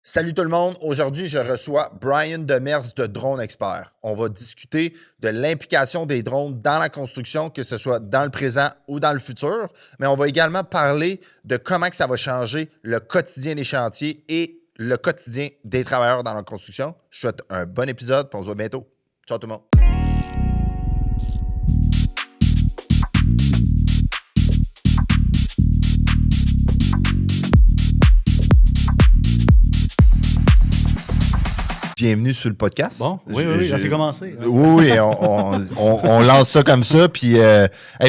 Salut tout le monde. Aujourd'hui, je reçois Brian Demers de Drone Expert. On va discuter de l'implication des drones dans la construction, que ce soit dans le présent ou dans le futur. Mais on va également parler de comment que ça va changer le quotidien des chantiers et le quotidien des travailleurs dans la construction. Je souhaite un bon épisode et on se voit bientôt. Ciao tout le monde. Bienvenue sur le podcast. Bon, oui, ça s'est commencé. Oui, on lance ça comme ça. Puis,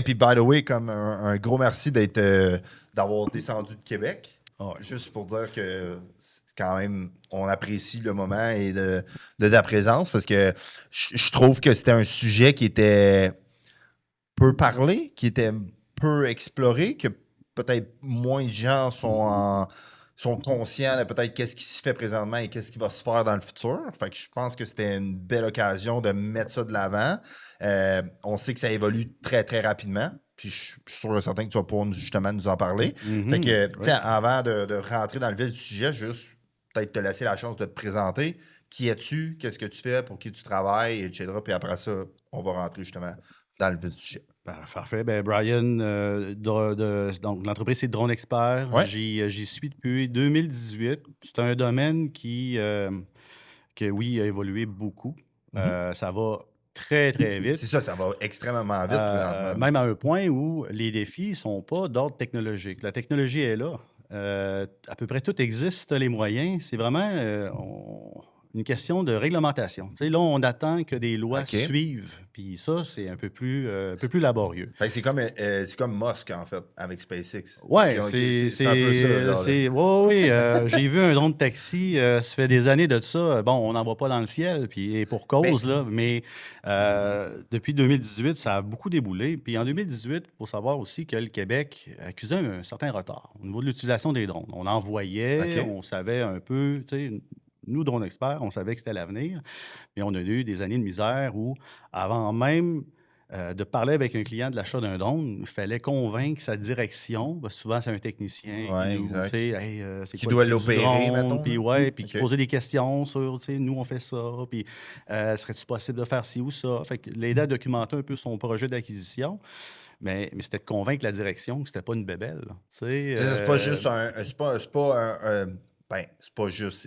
puis by the way, comme un gros merci d'avoir descendu de Québec. Oh. Juste pour dire que c'est quand même, on apprécie le moment et de ta présence parce que je trouve que c'était un sujet qui était peu parlé, qui était peu exploré, que peut-être moins de gens sont conscients de peut-être qu'est-ce qui se fait présentement et qu'est-ce qui va se faire dans le futur. Fait que je pense que c'était une belle occasion de mettre ça de l'avant. On sait que ça évolue très, très rapidement. Puis je suis sûr et certain que tu vas pouvoir justement nous en parler. Fait que, avant de rentrer dans le vif du sujet, juste peut-être te laisser la chance de te présenter. Qui es-tu? Qu'est-ce que tu fais? Pour qui tu travailles? Etc. Puis après ça, on va rentrer justement dans le vif du sujet. Parfait. Ben, Brian, donc l'entreprise, c'est Drone Expert. Ouais. J'y suis depuis 2018. C'est un domaine qui, oui, a évolué beaucoup. Ça va très, très vite. C'est ça va extrêmement vite présentement. Même à un point où les défis ne sont pas d'ordre technologique. La technologie est là. À peu près tout existe, les moyens. C'est vraiment une question de réglementation. Tu sais, là, on attend que des lois suivent. Puis ça, c'est un peu plus laborieux. C'est comme Musk, en fait, avec SpaceX. Oui, c'est un peu ça. Oui. J'ai vu un drone de taxi, ça fait des années de ça. Bon, on n'en voit pas dans le ciel, puis pour cause, mais depuis 2018, ça a beaucoup déboulé. Puis en 2018, il faut savoir aussi que le Québec accusait un certain retard au niveau de l'utilisation des drones. On en voyait, on savait un peu, tu sais. Nous, Drone Experts, on savait que c'était l'avenir, mais on a eu des années de misère où, avant même de parler avec un client de l'achat d'un drone, il fallait convaincre sa direction. Souvent, c'est un technicien qui doit l'opérer, mettons. Puis qui posait des questions sur, nous, on fait ça, puis serait-il possible de faire ci ou ça? Fait que l'aider à documenter un peu son projet d'acquisition. Mais c'était de convaincre la direction que c'était pas une bébelle. C'est pas juste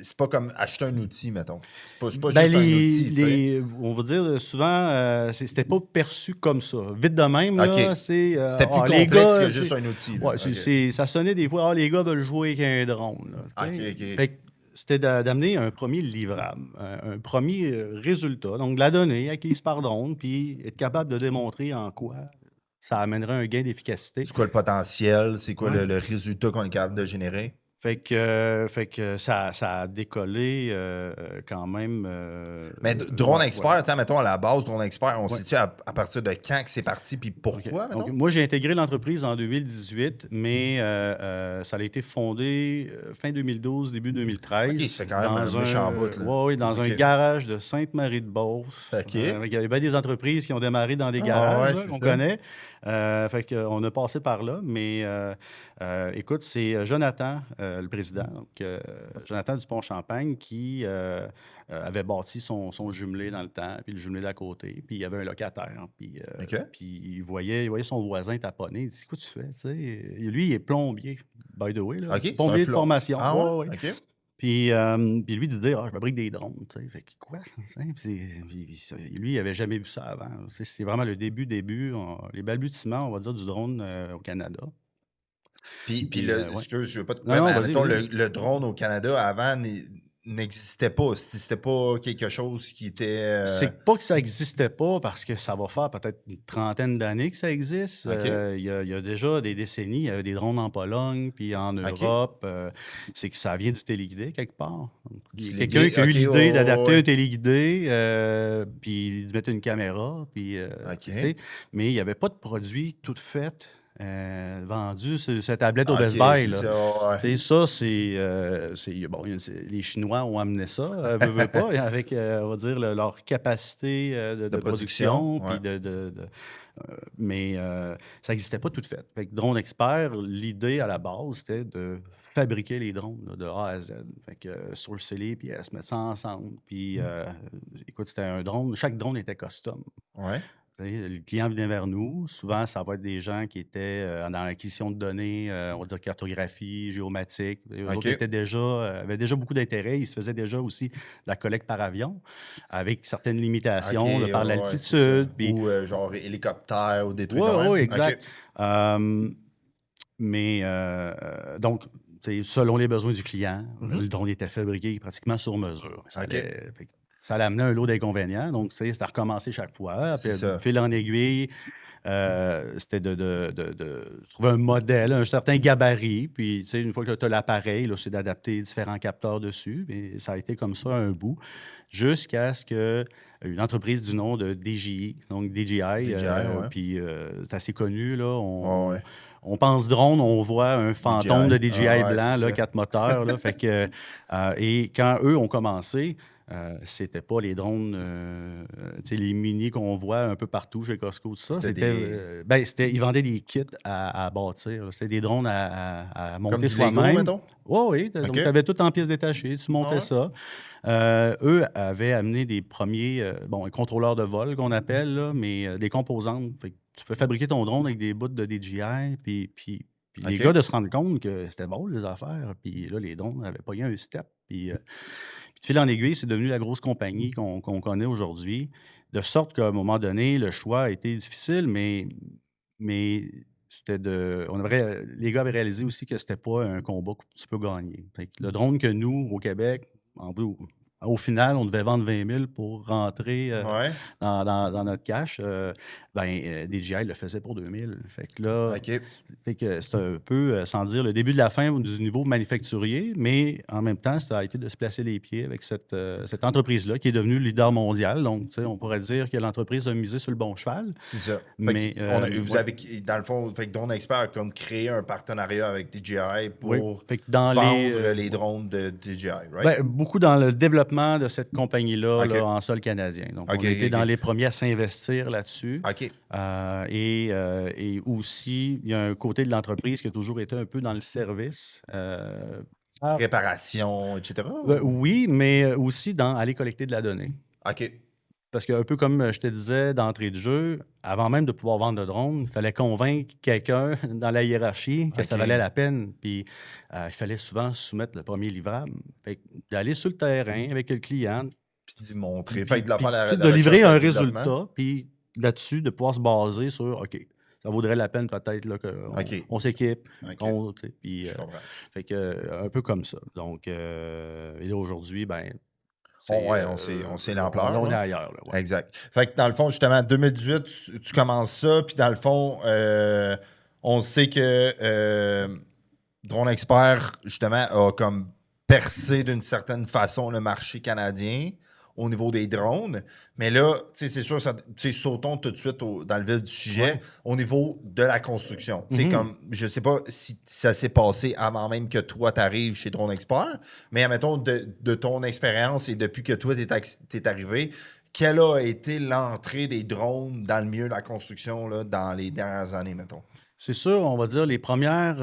c'est pas comme acheter un outil, mettons. C'est pas juste un outil. On va dire souvent, c'était pas perçu comme ça. Vite de même, là, c'était plus complexe que juste un outil. Ouais, ça sonnait des fois, les gars veulent jouer avec un drone. Là, fait que c'était d'amener un premier livrable, un premier résultat. Donc, de la donnée acquise par drone, puis être capable de démontrer en quoi ça amènerait un gain d'efficacité. C'est quoi le potentiel? C'est quoi le résultat qu'on est capable de générer? Fait que ça a décollé quand même. Mais Drone Expert, mettons à la base, Drone Expert, on sait-tu à partir de quand que c'est parti puis pourquoi, mettons? Donc, moi, j'ai intégré l'entreprise en 2018, mais ça a été fondé fin 2012, début 2013. OK, c'est quand même un méchant bout. Oui, dans un garage de Sainte-Marie-de-Beauce. Il y avait bien des entreprises qui ont démarré dans des garages, qu'on connaît. Fait qu'on a passé par là, mais écoute, c'est Jonathan, le président, donc Jonathan Dupont-Champagne, qui avait bâti son jumelé dans le temps, puis le jumelé d'à côté, puis il y avait un locataire, puis il voyait son voisin taponner, il dit « Qu'est-ce que tu fais? » Lui, il est plombier, by the way, là, plombier de formation. Puis lui, il disait « je fabrique des drones. » Fait que quoi? Lui, il n'avait jamais vu ça avant. C'est vraiment le début, les balbutiements, on va dire, du drone au Canada. Puis excuse, je ne veux pas te couper, mais mettons, le drone au Canada, avant, n'existait pas. C'était pas quelque chose qui était... C'est pas que ça n'existait pas, parce que ça va faire peut-être une trentaine d'années que ça existe. Il y a déjà des décennies, il y avait des drones en Pologne, puis en Europe. C'est que ça vient du téléguidé, quelque part. Quelqu'un qui a eu l'idée d'adapter un téléguidé, puis de mettre une caméra, puis... mais il n'y avait pas de produit tout fait. Vendu sur cette tablette au Best Buy. Ça, les Chinois ont amené ça, veut pas, avec, on va dire, leur capacité de production. Mais ça n'existait pas tout fait. Fait que Drone Expert, l'idée à la base, c'était de fabriquer les drones là, de A à Z. Fait que sourcer les pièces, mettre ça ensemble. Puis, écoute, c'était un drone. Chaque drone était custom. Ouais. Le client venait vers nous. Souvent, ça va être des gens qui étaient dans l'acquisition de données, on va dire cartographie, géomatique. Eux autres avaient déjà beaucoup d'intérêt. Ils se faisaient déjà aussi de la collecte par avion avec certaines limitations par l'altitude. Ou genre hélicoptère ou des trucs de même. Oui, exact. Donc, selon les besoins du client, le drone était fabriqué pratiquement sur mesure. Ça l'a amené un lot d'inconvénients. Donc, c'était à recommencer chaque fois. Puis, fil en aiguille, c'était de trouver un modèle, un certain gabarit. Puis, une fois que tu as l'appareil, c'est d'adapter différents capteurs dessus. Et ça a été comme ça un bout, jusqu'à ce que une entreprise du nom de DJI, donc DJI, puis c'est assez connu, là. On pense drone, on voit un fantôme de DJI blanc, là, 4 moteurs. Là, fait que, et quand eux ont commencé, c'était pas les drones, les mini qu'on voit un peu partout chez Costco, tout ça. Ils vendaient des kits à bâtir. C'était des drones à monter soi-même. Oui. Donc, tu avais tout en pièces détachées, tu montais ça. Eux avaient amené des premiers, un contrôleur de vol qu'on appelle, là, mais des composantes. Fait que tu peux fabriquer ton drone avec des bouts de DJI, puis les gars de se rendre compte que c'était bon, les affaires. Puis là, les drones n'avaient pas eu un step. Puis de fil en aiguille, c'est devenu la grosse compagnie qu'on connaît aujourd'hui. De sorte qu'à un moment donné, le choix a été difficile, mais c'était les gars avaient réalisé aussi que c'était pas un combat que tu peux gagner. Fait que le drone que nous, au Québec, au final, on devait vendre 20 000 pour rentrer dans notre cash. DJI le faisait pour 2 000. Fait que là, c'est un peu, sans dire le début de la fin du niveau manufacturier, mais en même temps, ça a été de se placer les pieds avec cette entreprise-là qui est devenue leader mondial. Donc, on pourrait dire que l'entreprise a misé sur le bon cheval. C'est ça. Mais, vous avez, dans le fond, Drone Expert a comme créé un partenariat avec DJI pour vendre les drones de DJI, right? Beaucoup dans le développement de cette compagnie-là là, en sol canadien. Donc, on a été dans les premiers à s'investir là-dessus. Et aussi, il y a un côté de l'entreprise qui a toujours été un peu dans le service. Réparation, etc. Oui, mais aussi dans aller collecter de la donnée. OK. Parce qu'un peu comme je te disais d'entrée de jeu, avant même de pouvoir vendre de drone, il fallait convaincre quelqu'un dans la hiérarchie que ça valait la peine. Puis il fallait souvent soumettre le premier livrable. Fait d'aller sur le terrain avec le client. Puis d'y montrer. De livrer un résultat. Puis là-dessus, de pouvoir se baser sur OK, ça vaudrait la peine peut-être qu'on s'équipe. Puis fait que un peu comme ça. Donc, et là, aujourd'hui, on sait l'ampleur. On est ailleurs. Là, Exact. Fait que dans le fond, justement, en 2018, tu commences ça, puis dans le fond, on sait que Drone Expert, justement, a comme percé d'une certaine façon le marché canadien au niveau des drones. Mais là, c'est sûr, sautons tout de suite dans le vif du sujet au niveau de la construction. Comme, je sais pas si ça s'est passé avant même que toi t'arrives chez Drone Expert, mais admettons de ton expérience et depuis que toi t'es arrivé, quelle a été l'entrée des drones dans le milieu de la construction là, dans les dernières années, mettons? C'est sûr, on va dire les premières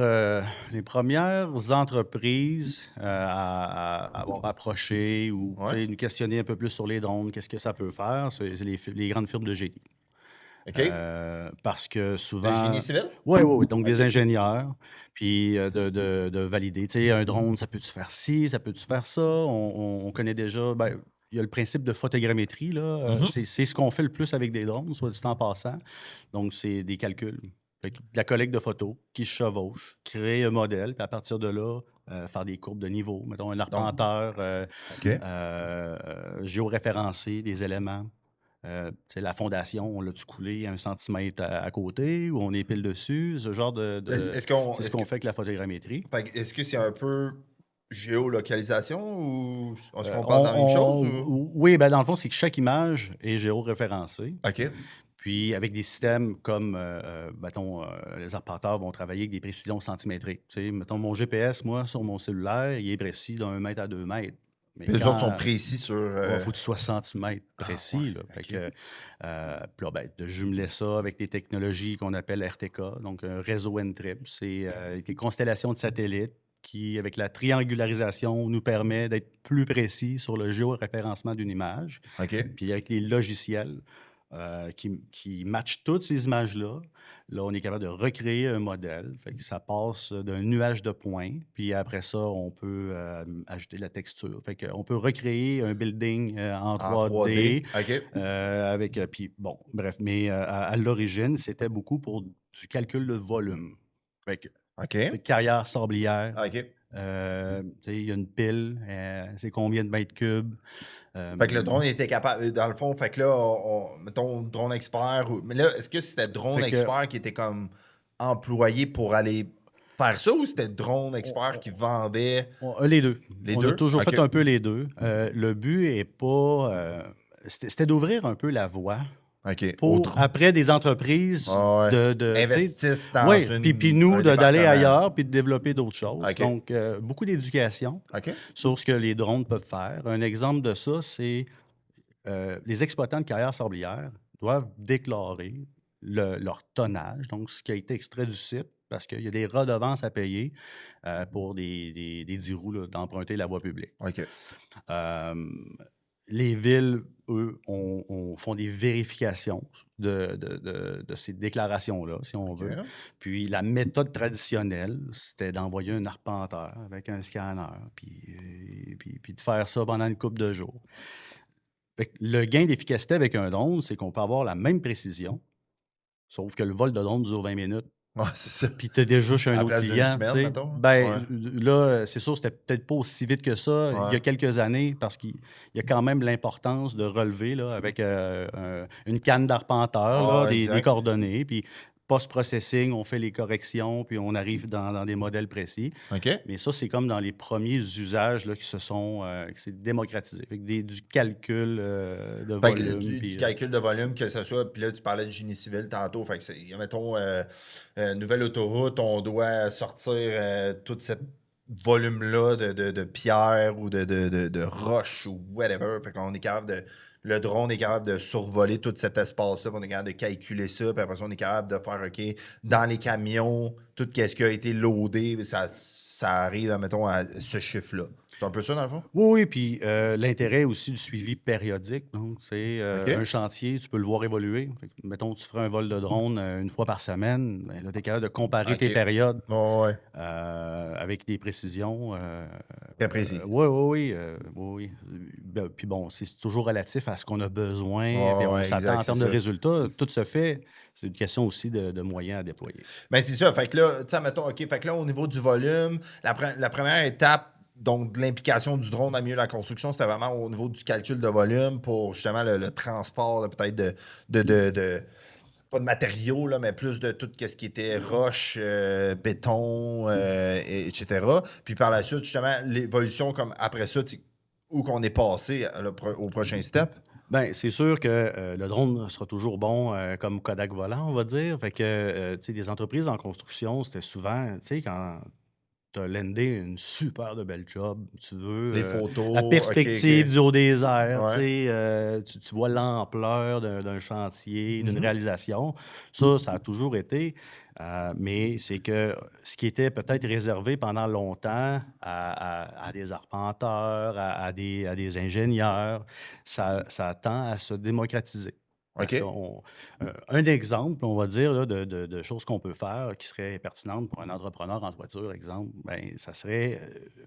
entreprises à avoir approché ou nous questionner un peu plus sur les drones, qu'est-ce que ça peut faire, c'est les grandes firmes de génie. Parce que souvent... De génie civil? Oui. Donc, des ingénieurs, puis de valider. Un drone, ça peut-tu faire ci, ça peut-tu faire ça? On connaît déjà... il y a le principe de photogrammétrie. Là. C'est ce qu'on fait le plus avec des drones, soit dit en passant. Donc, c'est des calculs. De la collecte de photos qui se chevauche, créer un modèle, puis à partir de là, faire des courbes de niveau. Mettons un arpenteur géoréférencé, des éléments. La fondation, on l'a-tu coulé 1 centimètre à côté ou on est pile dessus? Ce genre c'est ce qu'on fait avec la photogrammétrie. Est-ce que c'est un peu géolocalisation ou est-ce qu'on parle de la même chose? Oui, dans le fond, c'est que chaque image est géoréférencée. OK. Puis, avec des systèmes comme, les arpenteurs vont travailler avec des précisions centimétriques. Mettons, mon GPS, moi, sur mon cellulaire, il est précis d'1 mètre à 2 mètres. Mais les autres sont précis sur... Il faut que tu sois centimètres précis. De jumeler ça avec des technologies qu'on appelle RTK, donc un réseau N-Trip. C'est des constellations de satellites qui, avec la triangularisation, nous permet d'être plus précis sur le géoréférencement d'une image. Puis avec les logiciels qui matchent toutes ces images-là, là, on est capable de recréer un modèle. Fait que ça passe d'un nuage de points. Puis après ça, on peut ajouter de la texture. Fait qu'on peut recréer un building en 3D. Avec, puis bon, bref. Mais à l'origine, c'était beaucoup pour du calcul de volume. Fait que de carrière sablière. Il y a une pile, c'est combien de mètres cubes? Fait que le drone était capable, dans le fond, fait que là, mettons, drone expert, mais là, est-ce que c'était drone expert qui était comme employé pour aller faire ça ou c'était drone expert qui vendait? Les deux. On a toujours fait un peu les deux. Le but est pas... c'était d'ouvrir un peu la voie. Pour, après des entreprises investissent dans une... Puis nous, d'aller ailleurs puis de développer d'autres choses. Donc, beaucoup d'éducation sur ce que les drones peuvent faire. Un exemple de ça, c'est les exploitants de carrières sablières doivent déclarer leur tonnage, donc ce qui a été extrait du site, parce qu'il y a des redevances à payer pour des 10 roues d'emprunter la voie publique. Les villes, eux, font des vérifications de ces déclarations-là, si on veut. Puis la méthode traditionnelle, c'était d'envoyer un arpenteur avec un scanner, puis de faire ça pendant une couple de jours. Fait que le gain d'efficacité avec un drone, c'est qu'on peut avoir la même précision, sauf que le vol de drone dure 20 minutes. C'est ça. Puis tu es déjà chez un autre client. Là, c'est sûr, c'était peut-être pas aussi vite que ça il y a quelques années, parce qu'il y a quand même l'importance de relever là, avec une canne d'arpenteur, des coordonnées. Puis post-processing, on fait les corrections, puis on arrive dans des modèles précis. Mais ça, c'est comme dans les premiers usages là, qui s'est démocratisé. Fait que du calcul de volume. Du calcul de volume, que ce soit... Puis là, tu parlais de génie civil tantôt. Fait que mettons, nouvelle autoroute, on doit sortir tout ce volume-là de pierre ou de roche ou whatever. Fait qu'on est capable de... Le drone est capable de survoler tout cet espace-là, on est capable de calculer ça, puis après ça, on est capable de faire, OK, dans les camions, tout ce qui a été loadé, ça arrive, mettons, à ce chiffre-là. C'est un peu ça, dans le fond? Oui, puis l'intérêt aussi du suivi périodique. Donc, c'est un chantier, tu peux le voir évoluer. Fait que, mettons, tu ferais un vol de drone une fois par semaine, ben, là, tu es capable de comparer tes périodes avec des précisions. Très précis. Oui. Puis bon, c'est toujours relatif à ce qu'on a besoin. Puis on s'attend en termes de résultats. Tout se fait. C'est une question aussi de moyens à déployer. Bien, c'est ça. Fait que là, tu sais, mettons, OK, fait que là, au niveau du volume, la première étape, donc, de l'implication du drone à mieux la construction, c'était vraiment au niveau du calcul de volume pour justement le transport peut-être de pas de matériaux, là, mais plus de tout ce qui était roche, béton, etc. Puis par la suite, justement, l'évolution comme après ça, où qu'on est passé au prochain step. Bien, c'est sûr que le drone sera toujours bon comme Kodak volant, on va dire. Fait que, tu sais, des entreprises en construction, c'était souvent, tu sais, quand tu as landé une super de belle job, tu veux les photos, la perspective du haut des airs, tu vois l'ampleur d'un chantier, d'une réalisation. Ça a toujours été. Mais c'est que ce qui était peut-être réservé pendant longtemps à des arpenteurs, à des ingénieurs, ça tend à se démocratiser. Un exemple, on va dire, là, de choses qu'on peut faire qui seraient pertinentes pour un entrepreneur en toiture, exemple, ben, ça serait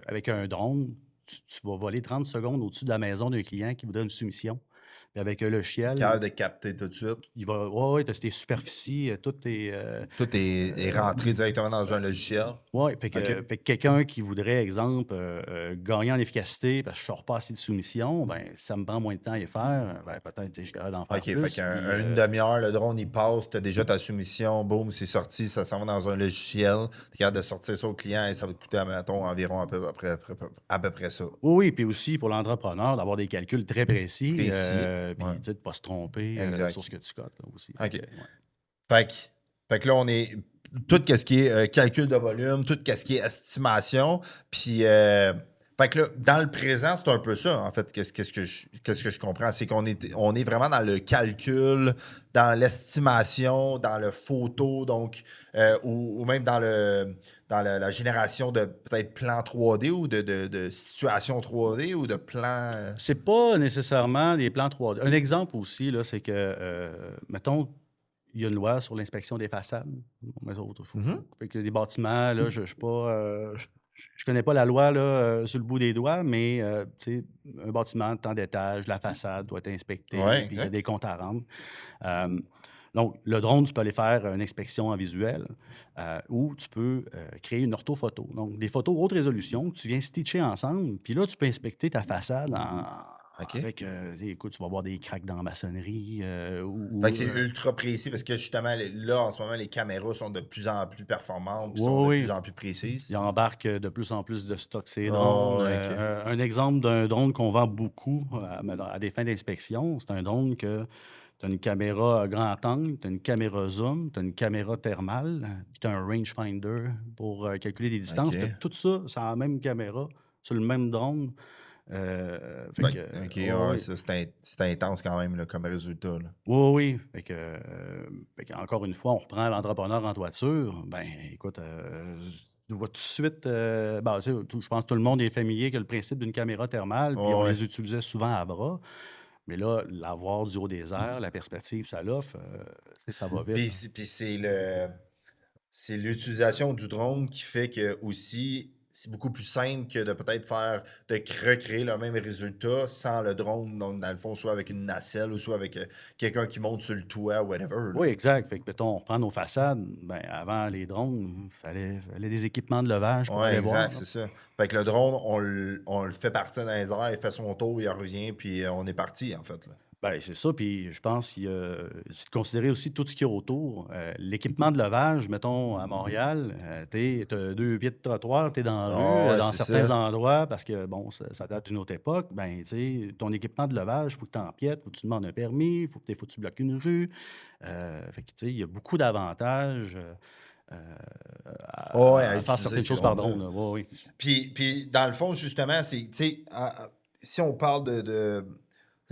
avec un drone, tu vas voler 30 secondes au-dessus de la maison d'un client qui voudrait une soumission. Puis avec le logiciel. Capable de capter tout de suite. Il va. Tu as tes superficies, tout est. Tout est rentré directement dans un logiciel. Oui, fait que quelqu'un qui voudrait, exemple, gagner en efficacité parce que je ne sors pas assez de soumission, ben ça me prend moins de temps à y faire, ben, peut-être je suis capable d'en faire plus. Fait qu'une demi-heure, le drone, il passe, tu as déjà ta soumission, boum, c'est sorti, ça s'en va dans un logiciel. Tu es capable de sortir ça au client et ça va te coûter, mettons, environ à peu près ça. Oui, puis aussi pour l'entrepreneur, d'avoir des calculs très précis. Puis de ne pas se tromper sur ce que tu cotes là, aussi. Fait que là, on est tout ce qui est calcul de volume, tout ce qui est estimation. Puis, fait Fait que là, dans le présent, c'est un peu ça, en fait, qu'est-ce que je comprends. C'est on est vraiment dans le calcul, dans l'estimation, dans le photo, donc, ou même dans la génération de peut-être plans 3D ou de situations 3D ou de plans. C'est pas nécessairement des plans 3D. Un exemple aussi, là, c'est que, mettons, il y a une loi sur l'inspection des façades. Mais autres, Mhm. fait que les bâtiments, là, je suis pas, je connais pas la loi là, sur le bout des doigts, mais tu sais, un bâtiment de tant d'étages, la façade doit être inspectée, Ouais, puis il y a des exact. comptes à rendre. Euh, donc, le drone, tu peux aller faire une inspection en visuel ou tu peux créer une orthophoto. Donc, des photos haute résolution que tu viens stitcher ensemble, puis là, tu peux inspecter ta façade OK. avec, écoute, tu vas voir des craques dans la maçonnerie Fait que c'est ultra précis parce que justement, là, en ce moment, les caméras sont de plus en plus performantes puis sont de oui, plus oui. en plus précises. Ils embarquent de plus en plus de stock ces drones. Oh, OK. Un exemple d'un drone qu'on vend beaucoup à des fins d'inspection, c'est un drone que tu as une caméra à grand angle, tu as une caméra zoom, tu as une caméra thermale, puis tu as un rangefinder pour calculer des distances. Tu as OK. tout ça sur la même caméra, sur le même drone. Fait que, OK, oh ouais, oui, ça, c'est intense quand même là, comme résultat, là. oui, oui. Fait que, encore une fois, on reprend l'entrepreneur en toiture. Ben, écoute, tu vois tout de suite, ben, tu sais, je pense que tout le monde est familier avec le principe d'une caméra thermale, puis on Ouais, ouais. les utilisait souvent à bras. Mais là, l'avoir du haut des airs, la perspective, ça l'offre, tu sais, ça va vite, Puis, hein. puis c'est l'utilisation du drone qui fait que aussi c'est beaucoup plus simple que de peut-être recréer le même résultat sans le drone. Donc, dans le fond, soit avec une nacelle ou soit avec quelqu'un qui monte sur le toit, whatever, là. Oui, exact. Fait que, mettons, on reprend nos façades. Ben, avant les drones, fallait des équipements de levage pour Ouais, aller voir, exact, là. c'est ça. Fait que le drone, on le fait partir dans les airs, il fait son tour, il revient, puis on est parti, en fait, là. Ben, c'est ça, puis je pense qu'il y a c'est de considérer aussi tout ce qu'il y a autour. L'équipement de levage, mettons, à Montréal, tu as 2 pieds de trottoir, tu es dans la rue, Ah ouais, dans c'est certains ça. endroits, parce que, bon, ça date d'une autre époque, ben, tu sais, ton équipement de levage, il faut que tu empiètes, faut que tu demandes un permis, faut que tu bloques une rue. Fait que, tu sais, il y a beaucoup d'avantages Ah ouais, à à faire utiliser certaines ces choses par drones-là. drone, là. Ouais, oui. Puis, dans le fond, justement, c'est, tu sais, si on parle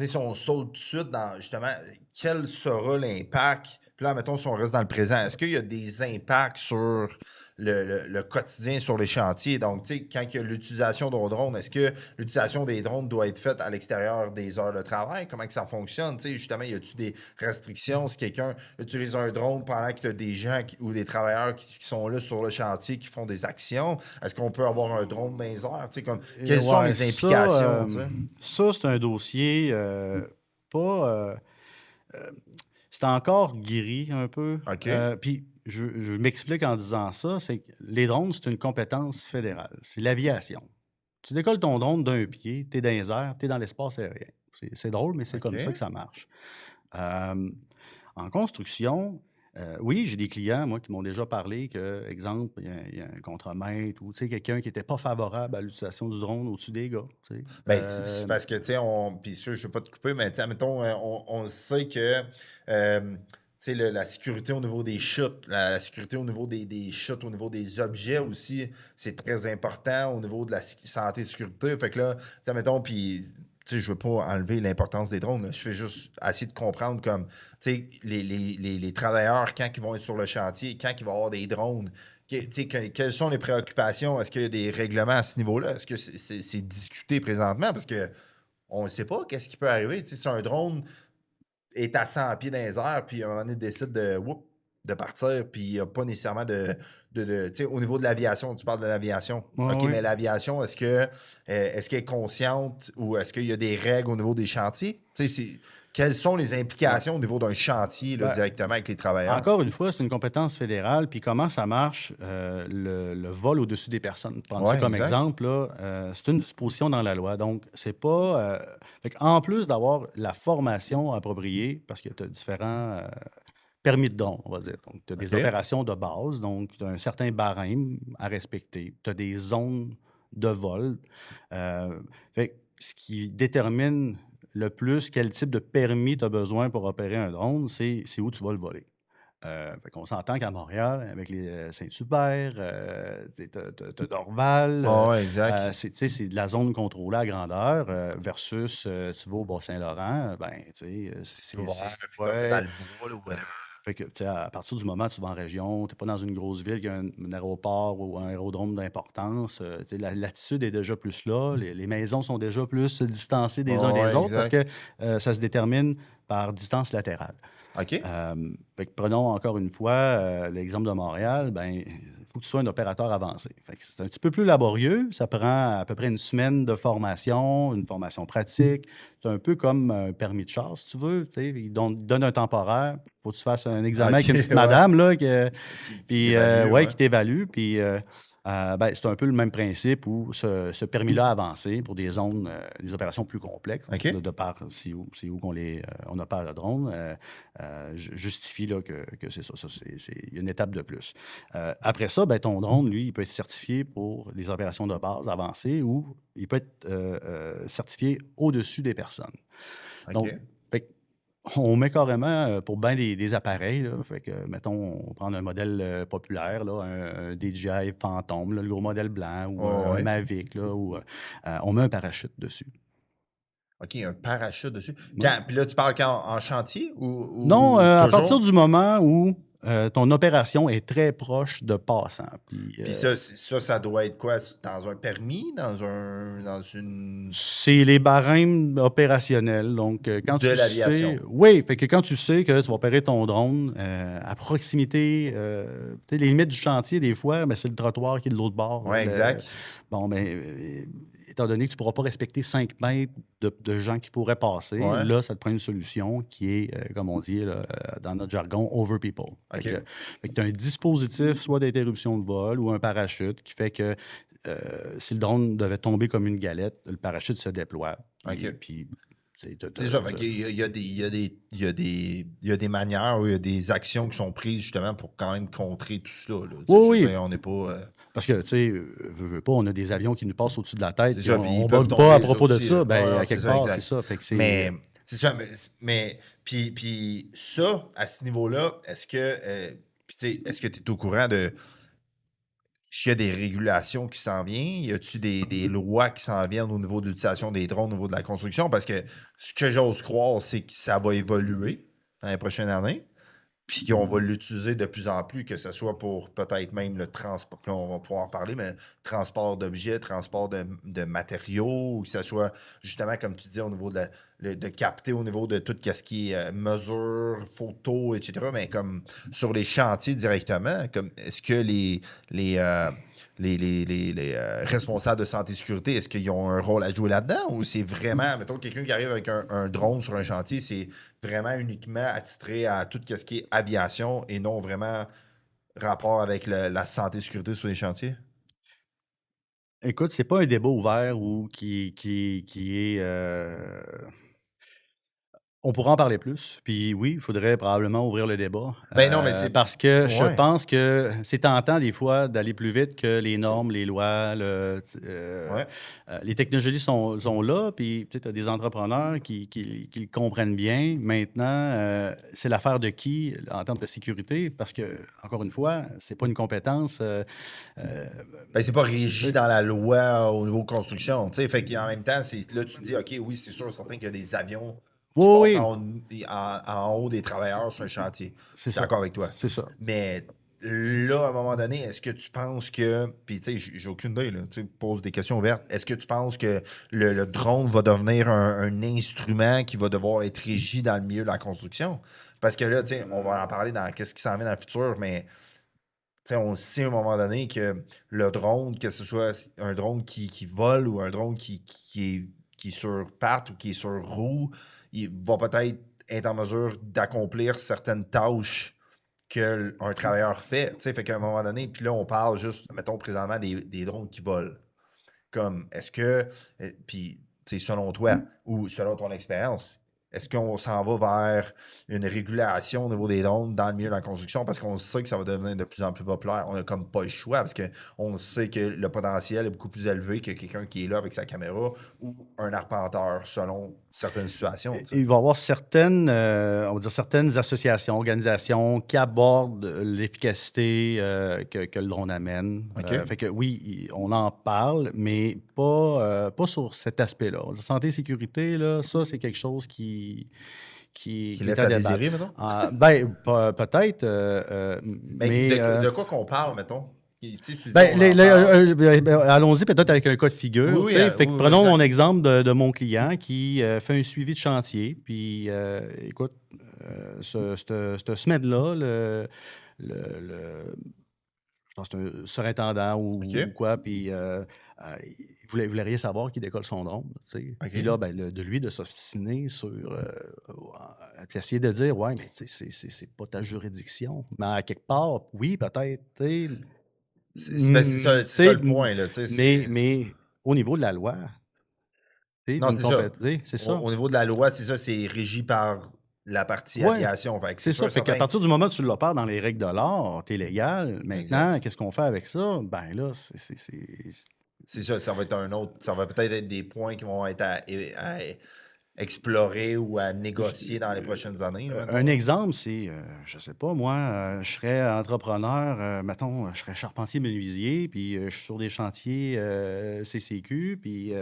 tu sais, si on saute tout de suite dans, justement, quel sera l'impact? Puis là, mettons, si on reste dans le présent, est-ce qu'il y a des impacts sur le quotidien sur les chantiers? Donc, tu sais, quand il y a l'utilisation de drones, est-ce que l'utilisation des drones doit être faite à l'extérieur des heures de travail? Comment que ça fonctionne? Tu sais, justement, y a-tu des restrictions si quelqu'un utilise un drone pendant que tu as des gens ou des travailleurs qui sont là sur le chantier, qui font des actions? Est-ce qu'on peut avoir un drone dans les airs? Tu sais, comme, quelles sont Ouais, les implications, tu sais? ça, c'est un dossier pas. C'est encore gris un peu. OK. Puis je m'explique en disant ça, c'est que les drones, c'est une compétence fédérale. C'est l'aviation. Tu décolles ton drone d'un pied, tu es dans les airs, tu es dans l'espace aérien. C'est drôle, mais c'est comme ça que OK. ça marche. Euh, En construction, oui, j'ai des clients, moi, qui m'ont déjà parlé que, exemple, il y a un contremaître ou tu sais, quelqu'un qui n'était pas favorable à l'utilisation du drone au-dessus des gars. Tu sais. Ben, c'est parce que, tu sais, puis sûr, je ne veux pas te couper, mais, tu sais, mettons, on sait que, tu sais, la sécurité au niveau des chutes, la sécurité au niveau des chutes, au niveau des objets aussi, c'est très important au niveau de la santé et sécurité. Fait que là, tu sais, mettons, puis, tu sais, je veux pas enlever l'importance des drones, là. Je fais juste essayer de comprendre comme, tu sais, les travailleurs, quand ils vont être sur le chantier, quand il va y avoir des drones, tu sais, quelles sont les préoccupations? Est-ce qu'il y a des règlements à ce niveau-là? Est-ce que c'est discuté présentement? Parce que on ne sait pas qu'est-ce qui peut arriver. Tu sais, si un drone est à 100 pieds dans les airs, puis à un moment donné décide de partir, puis il n'y a pas nécessairement tu sais, au niveau de l'aviation, tu parles de l'aviation. Ouais, OK, ouais. mais l'aviation, est-ce qu'elle est consciente ou est-ce qu'il y a des règles au niveau des chantiers? Tu sais, quelles sont les Ouais. implications au niveau d'un chantier là, Ben, directement avec les travailleurs? encore une fois, c'est une compétence fédérale. Puis comment ça marche, le vol au-dessus des personnes? Prendre Oui, ça comme exact. exemple, là, c'est une disposition dans la loi. Donc, c'est pas. En plus d'avoir la formation appropriée, parce que tu as différents permis de don, on va dire. Donc, tu as des OK. opérations de base, donc tu as un certain barème à respecter. Tu as des zones de vol. Euh, ce qui détermine le plus quel type de permis tu as besoin pour opérer un drone, c'est où tu vas le voler. Fait qu'on s'entend qu'à Montréal, avec les Saint-Hubert, t'as Dorval, Ouais, exact. c'est de la zone contrôlée à grandeur, versus tu vas au Bas-Saint-Laurent, ben, tu sais, C'est ouvert, puis comme t'es dans ouais. le bois, là, ou whatever. Fait que, tu sais, à partir du moment où tu vas en région, tu pas dans une grosse ville qui a un aéroport ou un aérodrome d'importance, tu sais, la latitude est déjà plus là, les maisons sont déjà plus distancées des uns des Ouais, autres parce exact. que ça se détermine par distance latérale. OK. Fait que prenons encore une fois l'exemple de Montréal, ben, il faut que tu sois un opérateur avancé. Fait que c'est un petit peu plus laborieux. Ça prend à peu près une semaine de formation, une formation pratique. C'est un peu comme un permis de chasse, si tu veux. Tu sais, ils donnent un temporaire. Faut que tu fasses un examen OK, avec une petite ouais. madame là, Qui puis, t'évalue, ouais, ouais. qui t'évalue. Puis, ben, c'est un peu le même principe où ce permis-là avancé pour des zones, des opérations plus complexes, OK. de par c'est où qu'on on opère le drone, justifie là, que c'est ça. Il y a une étape de plus. Après ça, ben, ton drone, lui, il peut être certifié pour les opérations de base avancées ou il peut être certifié au-dessus des personnes. Donc, OK. fait on met carrément, pour bien des appareils, là, fait que, mettons, on prend un modèle, populaire, là, un DJI Phantom, là, le gros modèle blanc ou Ouais, un ouais. Mavic, là, ou, on met un parachute dessus. OK, un parachute dessus. Ouais. Puis là, tu parles quand en chantier Non, ou à partir toujours? du moment où, ton opération est très proche de passants, puis, Puis ça, ça doit être quoi? Dans un permis? Dans une... c'est les barèmes opérationnels. Donc, quand De tu l'aviation. sais oui, fait que quand tu sais que tu vas opérer ton drone, à proximité, tu sais, les limites du chantier, des fois, ben, c'est le trottoir qui est de l'autre bord. Ouais, exact. Bon, ben, étant donné que tu ne pourras pas respecter 5 mètres de gens qui pourraient passer, Ouais. là, ça te prend une solution qui est, comme on dit là, dans notre jargon, over people. OK. Fait que tu as un dispositif, soit d'interruption de vol ou un parachute, qui fait que si le drone devait tomber comme une galette, le parachute se déploie. OK. Puis C'est ça. Fait qu'il y a des, il y a des manières ou il y a des actions qui sont prises justement pour quand même contrer tout cela. Là. Tu sais, je oui, veux oui. dire, on n'est pas. Parce que, tu sais, veux pas, on a des avions qui nous passent au-dessus de la tête, C'est puis ça. Puis on ils ne peuvent bug pas à tomber eux propos autres de aussi. Là. ça. Non, Ben, non, à c'est quelque ça, part, c'est exact. ça. Fait que Mais c'est ça. Puis ça, à ce niveau-là, est-ce que. Puis tu sais, est-ce que tu es au courant de. Est-ce qu'il y a des régulations qui s'en viennent? Y a-tu des lois qui s'en viennent au niveau de l'utilisation des drones, au niveau de la construction? Parce que ce que j'ose croire, c'est que ça va évoluer dans les prochaines années, puis qu'on va l'utiliser de plus en plus, que ce soit pour peut-être même le transport, puis on va pouvoir en parler, mais transport d'objets, transport de matériaux, ou que ce soit justement, comme tu dis, au niveau de capter au niveau de tout ce qui est mesures, photos, etc., mais comme sur les chantiers directement, comme est-ce que les, euh, les responsables de santé et sécurité, est-ce qu'ils ont un rôle à jouer là-dedans ou c'est vraiment, mettons, quelqu'un qui arrive avec un drone sur un chantier, c'est vraiment uniquement attitré à tout ce qui est aviation et non vraiment rapport avec la santé et sécurité sur les chantiers? écoute, c'est pas un débat ouvert ou qui est. On pourra en parler plus. Puis oui, il faudrait probablement ouvrir le débat. Ben non, mais c'est. Parce que je Ouais. pense que c'est tentant des fois d'aller plus vite que les normes, les lois, Ouais. les technologies sont là. Puis tu as des entrepreneurs qui le comprennent bien. Maintenant, c'est l'affaire de qui en termes de sécurité? Parce que, encore une fois, c'est pas une compétence. Euh, Ben, c'est pas tu régi sais, dans la loi au niveau construction. Tu sais, fait qu'en même temps, là, tu te dis, OK, oui, c'est sûr, certain qu'il y a des avions qui oui, passent oui, en haut des travailleurs sur un chantier. c'est Je suis ça. d'accord avec toi. C'est ça. Mais là, à un moment donné, est-ce que tu penses que. Puis, tu sais, j'ai aucune idée, là. Tu sais, pose des questions ouvertes. Est-ce que tu penses que le drone va devenir un instrument qui va devoir être régi dans le milieu de la construction? Parce que là, tu sais, on va en parler dans qu'est-ce qui s'en vient dans le futur, mais tu sais, on sait à un moment donné que le drone, que ce soit un drone qui vole ou un drone qui est sur pattes ou qui est sur roue, il va peut-être être en mesure d'accomplir certaines tâches qu'un travailleur fait. Tu sais, fait qu'à un moment donné, puis là, on parle juste, mettons, présentement, des drones qui volent. Comme, est-ce que, puis, tu sais, selon toi ou selon ton expérience, est-ce qu'on s'en va vers une régulation au niveau des drones dans le milieu de la construction? Parce qu'on sait que ça va devenir de plus en plus populaire. On n'a comme pas le choix parce qu'on sait que le potentiel est beaucoup plus élevé que quelqu'un qui est là avec sa caméra ou un arpenteur selon certaines situations. Il va y avoir certaines, on va dire certaines associations, organisations qui abordent l'efficacité que le drone amène. Fait que oui, on en parle, mais pas sur cet aspect-là. Santé et sécurité, là, ça, c'est quelque chose qui laisse à désirer, mettons? Peut-être. Mais de quoi qu'on parle, mettons? Allons-y peut-être avec un cas de figure. Prenons mon exemple de mon client qui fait un suivi de chantier. Puis, écoute, cette semaine-là, je pense que c'est un surintendant ou quoi, puis il voulait rien savoir qui décolle son drone. Puis là, de lui, de s'obstiner sur... essayer de dire, ouais, mais c'est pas ta juridiction. Mais à quelque part, oui, peut-être, c'est ça le point, là. Mais au niveau de la loi, non, c'est ça. Au niveau de la loi, c'est ça, c'est régi par la partie aviation. C'est ça. Fait qu'à partir du moment où tu l'as pas dans les règles de l'art, t'es légal. Maintenant, qu'est-ce qu'on fait avec ça? Ben là, c'est ça va être un autre. Ça va peut-être être des points qui vont être à explorer ou à négocier dans les prochaines années. Un exemple, c'est, je sais pas, moi, je serais entrepreneur, mettons, je serais charpentier menuisier, puis je suis sur des chantiers CCQ, puis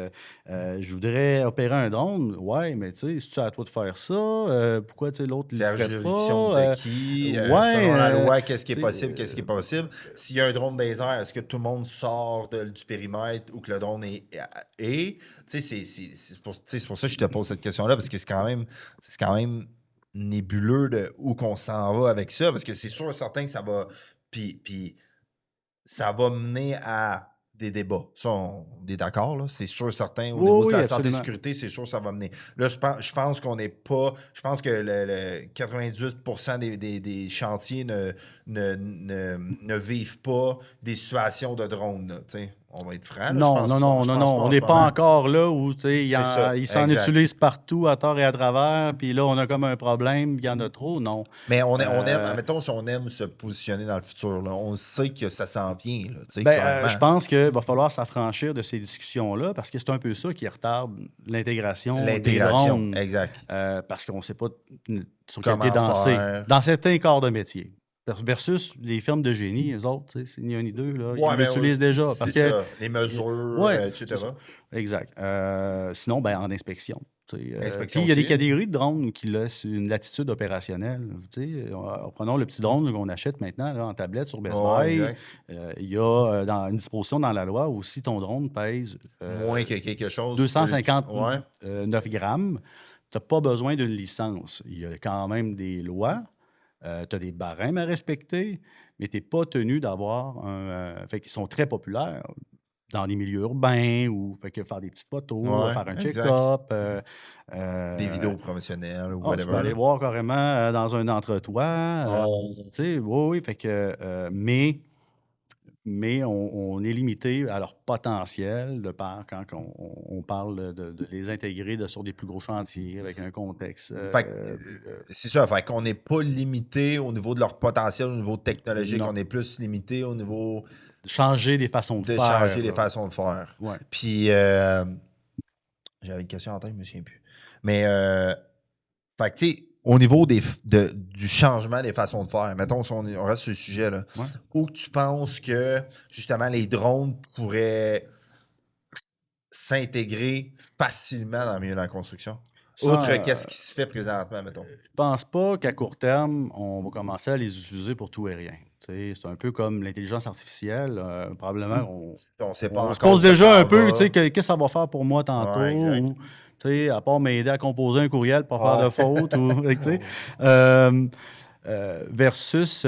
je voudrais opérer un drone. Ouais, mais tu sais, c'est à toi de faire ça. Pourquoi, tu sais, l'autre, il le ferait pas? C'est la juridiction de qui? Selon la loi, qu'est-ce qui est possible, qu'est-ce qui est pas possible? S'il y a un drone des airs, est-ce que tout le monde sort du périmètre ou que le drone est... Tu sais, c'est pour ça que je te pose cette question-là, parce que c'est quand même nébuleux de où qu'on s'en va avec ça, parce que c'est sûr et certain que ça va... Puis ça va mener à des débats. Ça, on est d'accord, là. C'est sûr et certain. Au niveau de la santé et sécurité, c'est sûr que ça va mener. Là, je pense qu'on n'est pas... Je pense que le 98% des chantiers ne vivent pas des situations de drone, tu sais. On va être franc. Non. On n'est pas encore là où ils s'en utilisent partout, à tort et à travers, puis là, on a comme un problème, il y en a trop, non. Mais on aime, mettons, si on aime se positionner dans le futur, là, on sait que ça s'en vient. Là, je pense qu'il va falloir s'affranchir de ces discussions-là parce que c'est un peu ça qui retarde l'intégration des drones. Exact. Parce qu'on ne sait pas sur quel pied danser. Dans certains corps de métier. Versus les firmes de génie, eux autres, c'est ni un ni deux, là, ils l'utilisent déjà. Parce que ça, les mesures, etc. Exact. Sinon, en inspection. Il y a des catégories de drones qui laissent une latitude opérationnelle. Prenons le petit drone qu'on achète maintenant là, en tablette sur Best Buy. Il y a une disposition dans la loi où si ton drone pèse moins que quelque chose, 259 grammes, tu n'as pas besoin d'une licence. Il y a quand même des lois. Tu as des barèmes à respecter, mais tu n'es pas tenu d'avoir un... fait qu'ils sont très populaires dans les milieux urbains ou faire des petites photos, faire un check-up. Des vidéos promotionnelles ou whatever. Tu peux aller voir carrément dans un entre-toi. Oui, fait que... mais on est limité à leur potentiel de part quand on parle de les intégrer sur des plus gros chantiers avec un contexte. C'est ça, fait qu'on n'est pas limité au niveau de leur potentiel, au niveau technologique, on est plus limité au niveau... Changer des façons de faire. Changer les façons de faire. Ouais. Puis, j'avais une question en tête, je ne me souviens plus. Mais, fait que, tu sais, au niveau du changement des façons de faire, mettons, si on reste sur le sujet, là, où tu penses que, justement, les drones pourraient s'intégrer facilement dans le milieu de la construction? Outre qu'est-ce qui se fait présentement, mettons? Je pense pas qu'à court terme, on va commencer à les utiliser pour tout et rien. C'est un peu comme l'intelligence artificielle. Probablement, on se pose déjà un peu, qu'est-ce que ça va faire pour moi tantôt? À part m'aider à composer un courriel pour faire de fautes. Versus...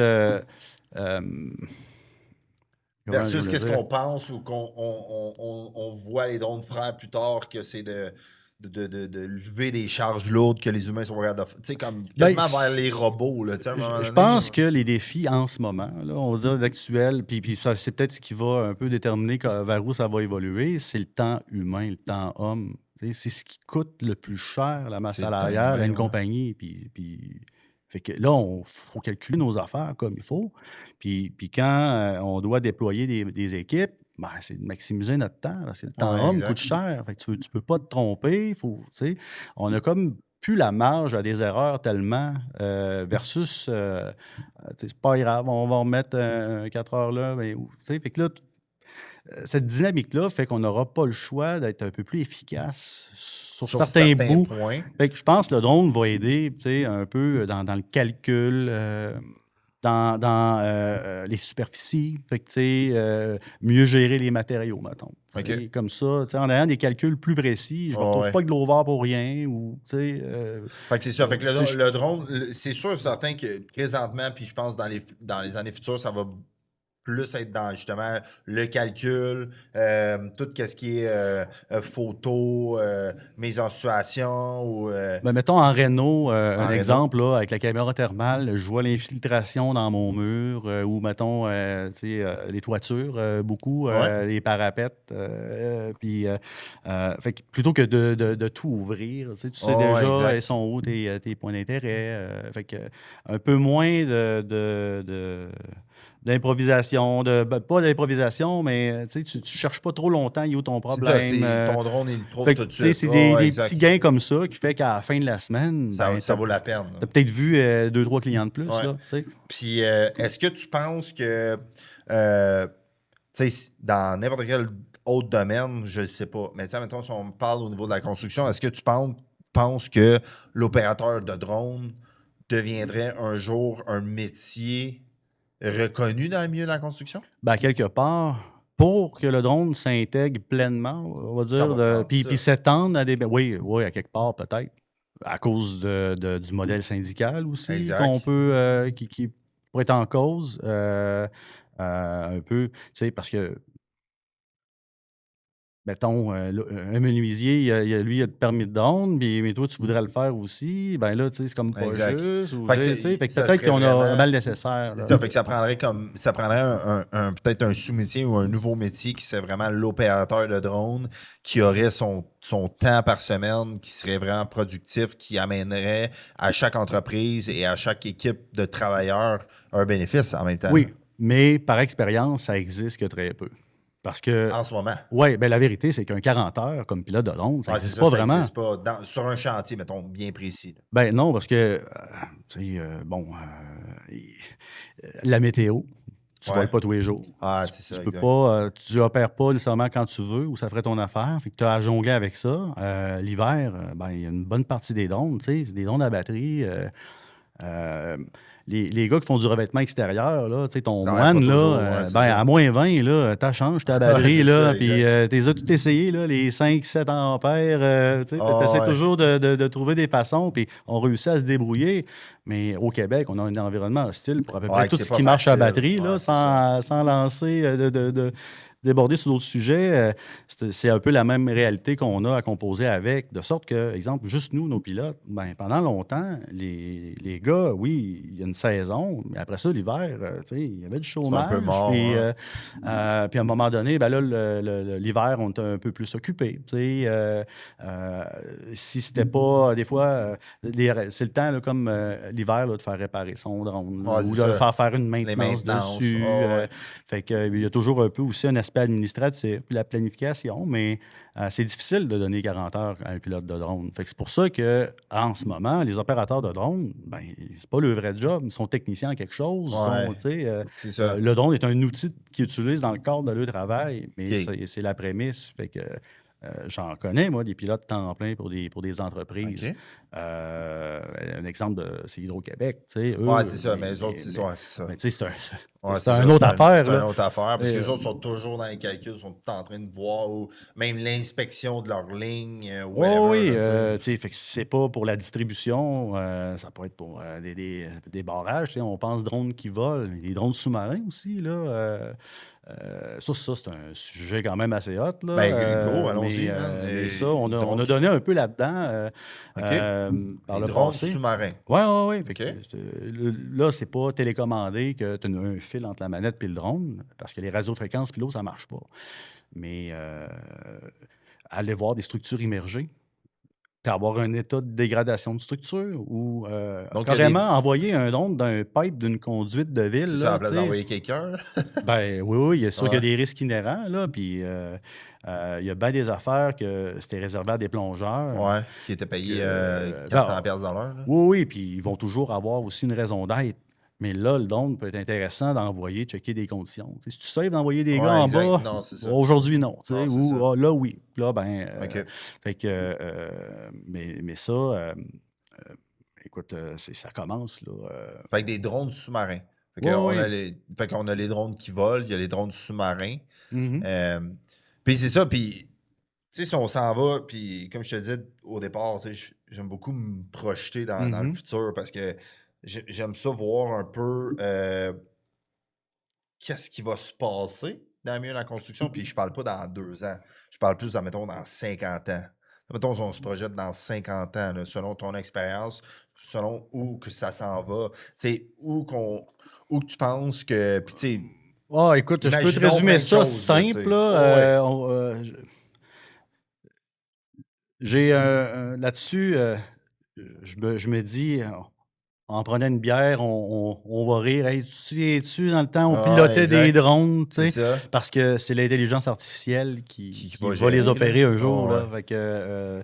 versus qu'est-ce qu'on pense ou qu'on voit les drones faire plus tard que c'est de lever des charges lourdes que les humains sont capables de faire. Tu sais, comme quasiment vers les robots. Là, je pense que les défis en ce moment, là, on va dire l'actuel, puis ça, c'est peut-être ce qui va un peu déterminer vers où ça va évoluer, c'est le temps humain, le temps homme. C'est ce qui coûte le plus cher, la masse C'est le salariale à une timing, ouais. compagnie. Fait que là, il faut calculer nos affaires comme il faut. Puis quand on doit déployer des équipes, ben, c'est de maximiser notre temps parce que le temps Ouais, homme coûte exact. cher. Fait que tu peux pas te tromper. On a comme plus la marge à des erreurs tellement versus, c'est pas grave, on va remettre 4 heures là. Fait que là, cette dynamique-là fait qu'on n'aura pas le choix d'être un peu plus efficace sur Sur certains certains bouts. points. Fait que je pense que le drone va aider, un peu dans le calcul, dans les superficies. Fait que, mieux gérer les matériaux, mettons. OK. Comme ça, en ayant des calculs plus précis, je ne me Ah retrouve ouais. pas avec de l'over pour rien ou, Fait que c'est ça. Fait que tu sais, le drone, c'est sûr et certain que présentement, puis je pense dans les années futures, ça va plus être dans justement le calcul, tout ce qui est photo, mise en situation ou ben, mettons en réno, un en réno. exemple, là, avec la caméra thermale, je vois l'infiltration dans mon mur ou, mettons, les toitures, beaucoup, Ouais. les parapètes. Fait que plutôt que de tout ouvrir, tu sais Ouais, déjà, elles exact. sont où tes points d'intérêt. Fait que un peu moins d'improvisation, pas d'improvisation, mais tu cherches pas trop longtemps, il est où ton C'est ça, problème. c'est ton drone, il le trouve Fait que, tout de tu sais, suite. c'est Ouais, ouais, des petits exact. gains comme ça qui fait qu'à la fin de la semaine, ben, Ça vaut la peine. t'as peut-être vu 2-3 clients de plus, Ouais. là, tu sais. Puis, est-ce que tu penses que, tu sais, dans n'importe quel autre domaine, je ne sais pas, mais tu sais, mettons, si on parle au niveau de la construction, est-ce que tu penses que l'opérateur de drone deviendrait un jour un métier reconnu dans le milieu de la construction? Ben, quelque part, pour que le drone s'intègre pleinement, on va Ça dire, va prendre puis ça. s'étendre à des... Oui, oui, à quelque part, peut-être. À cause du modèle syndical aussi, qu'on Exact. peut, qui pourrait être en cause, un peu, tu sais, parce que mettons, un menuisier, lui, il a le permis de drone, mais toi, tu voudrais le faire aussi. Ben là, tu sais, c'est comme pas Exact. juste. Ou, Fait que tu sais, fait que ça peut-être serait qu'on a vraiment. mal nécessaire. C'est Là. ça, fait que ça prendrait peut-être un sous-métier ou un nouveau métier qui serait vraiment l'opérateur de drone, qui aurait son temps par semaine, qui serait vraiment productif, qui amènerait à chaque entreprise et à chaque équipe de travailleurs un bénéfice en même temps. Oui, mais par expérience, ça existe que très peu. Parce que, En ce moment. oui, ben la vérité, c'est qu'un 40 heures comme pilote de drone, ça Ouais, c'est n'existe ça, pas ça vraiment. n'existe pas sur un chantier, mettons, bien précis. Là. Ben non, parce que, tu sais, la météo, tu ne Ouais. voles pas tous les jours. Ah, c'est ça, Tu peux exact. pas, tu opères pas nécessairement quand tu veux ou ça ferait ton affaire. Fait que tu as à jongler avec ça. L'hiver, ben, il y a une bonne partie des drones, tu sais, c'est des drones à batterie. Euh, les gars qui font du revêtement extérieur, là, tu sais, ton Non, pas moine, là, toujours, ouais, c'est ben, ça. à moins 20, là, t'as ta Ouais, batterie, c'est là, ça, puis exact. t'es as tout essayé, là, les 5-7 ampères, tu sais, Ah, t'essaies ouais. toujours de trouver des façons, puis on réussit à se débrouiller. Mais au Québec, on a un environnement hostile pour à peu près Ouais, que tout c'est ce pas qui marche à facile. batterie, Ouais, là, c'est ça. sans lancer, déborder sur d'autres sujets. C'est un peu la même réalité qu'on a à composer avec, de sorte que, exemple, juste nous, nos pilotes, ben, pendant longtemps, les gars, oui, il y a une saison, mais après ça, l'hiver, tu sais, il y avait du C'est un peu chômage. mort, hein. Puis à un moment donné, ben là, l'hiver, on était un peu plus occupé. Tu sais, si c'était pas, des fois, c'est le temps, là, comme l'hiver, là, de faire réparer son drone là, Ouais, ou c'est de ça. faire une Les maintenance maintenances. dessus. Ah, ouais. Fait que, il y a toujours un peu aussi un aspect administratif, puis la planification, mais c'est difficile de donner 40 heures à un pilote de drone. Fait que c'est pour ça que en ce moment, les opérateurs de drone, ben, c'est pas le vrai job. Ils sont techniciens en quelque chose. Ouais. Tu sais, C'est ça. le drone est un outil qu'ils utilisent dans le cadre de leur travail, mais OK. c'est la prémisse. Fait que j'en connais, moi, des pilotes temps plein pour des entreprises. OK. Un exemple, c'est Hydro-Québec. Tu sais, Ouais, eux, c'est ça. Mais les autres, c'est ouais, c'est ça. mais tu sais, Ouais, c'est c'est un ça. autre affaire, C'est une là. autre affaire. Parce que les Euh, autres sont toujours dans les calculs, sont tout en train de voir ou même l'inspection de leur ligne, Oh whatever, oui, là, tu sais. tu sais, fait que si c'est pas pour la distribution, ça peut être pour des barrages. Tu sais, on pense drones qui volent, les drones sous-marins aussi, là. Ça, c'est un sujet quand même assez hot, là. Ben, go, allons-y, man. Mais ça, Les on drones a donné un peu là-dedans OK. par Les le drones passé. sous-marins. Oui, oui, oui. Fait OK. que, là, c'est pas télécommandé que tu as un fil entre la manette et le drone, parce que les radiofréquences, puis l'eau, ça marche pas. Mais aller voir des structures immergées, puis avoir un état de dégradation de structure ou carrément envoyer un drone d'un pipe d'une conduite de ville. C'est ça, à la place d'envoyer quelqu'un. Ben oui, il y a sûr qu'il y a des risques inhérents, là, puis il y a bien des affaires que c'était réservé à des plongeurs. Ouais, qui étaient payés 400$ de l'heure. Oui, puis ils vont toujours avoir aussi une raison d'être. Mais là, le drone peut être intéressant d'envoyer, checker des conditions. T'sais, si tu sais d'envoyer des gars en bas, aujourd'hui, non. Ou là, oui. Là, ben. Fait que. Mais ça, écoute, ça commence, là. Fait que des drones sous-marins. Fait qu'on a les drones qui volent, il y a les drones sous-marins. Puis c'est ça, puis. Tu sais, si on s'en va, puis comme je te disais au départ, j'aime beaucoup me projeter dans le futur parce que j'aime ça voir un peu qu'est-ce qui va se passer dans le milieu de la construction. Puis je parle pas dans 2 ans. Je parle plus, mettons, dans 50 ans. Mettons, on se projette dans 50 ans, là, selon ton expérience, selon où que ça s'en va. Tu sais, où que tu penses que. Puis tu sais. Écoute, je peux te résumer ça simple. J'ai là-dessus, je me dis, en prenant une bière, on va rire. Hey, tu te souviens-tu, dans le temps, on pilotait des drones, tu sais, parce que c'est l'intelligence artificielle qui va les opérer un jour. Là, fait que,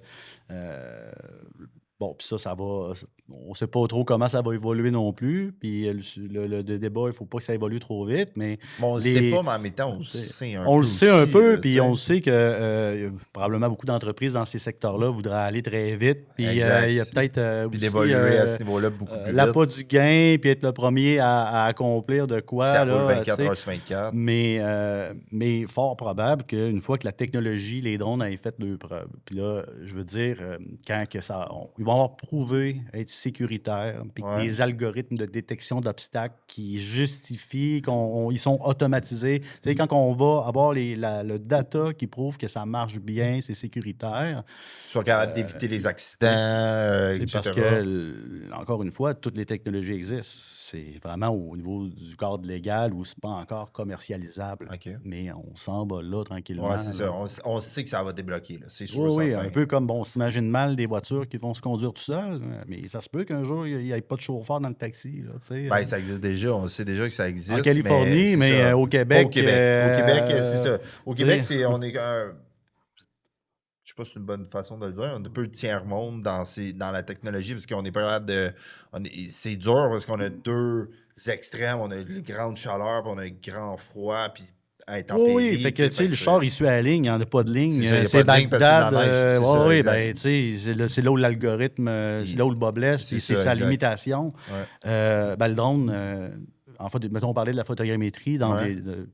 bon, puis ça va. On ne sait pas trop comment ça va évoluer non plus. Puis le débat, il ne faut pas que ça évolue trop vite. Mais on ne le sait pas, mais en même temps, on le sait un peu. On le sait un peu, puis on sait que probablement beaucoup d'entreprises dans ces secteurs-là voudraient aller très vite. Puis il y a peut-être puis d'évoluer à ce niveau-là beaucoup plus vite. L'appât du gain, puis être le premier à accomplir de quoi. Ça roule 24 heures sur 24. Mais fort probable qu'une fois que la technologie, les drones aient fait leurs preuves, puis là, je veux dire, quand que ça, ils vont avoir prouvé être sécuritaires, puis des algorithmes de détection d'obstacles qui justifient qu'ils sont automatisés. Tu sais, quand on va avoir le data qui prouve que ça marche bien, c'est sécuritaire. Soit capable d'éviter les accidents, etc. Parce que, encore une fois, toutes les technologies existent. C'est vraiment au niveau du cadre légal où c'est pas encore commercialisable. Mais on s'en va là tranquillement. Oui, c'est ça. On sait que ça va débloquer. C'est sûr. Oui, un peu comme, on s'imagine mal des voitures qui vont se conduire tout seules. Mais ça se peut qu'un jour, il n'y ait pas de chauffeur dans le taxi. Là, ça existe déjà. On sait déjà que ça existe. En Californie, mais au Québec. Au Québec, c'est ça. Au Québec, on est je sais pas si c'est une bonne façon de le dire. On est un peu le tiers-monde dans la technologie parce qu'on est pas capable de. C'est dur parce qu'on a 2 extrêmes. On a une grande chaleur, puis on a un grand froid, puis intempéries. Oui, fait que, tu sais, le char, il suit la ligne, il n'y en a pas de ligne. C'est Bagdad. Oui, ben, tu sais, c'est là où l'algorithme, c'est là où le bas blesse, puis c'est sa limitation. Ben, le drone. En fait, mettons, on parlait de la photogrammétrie,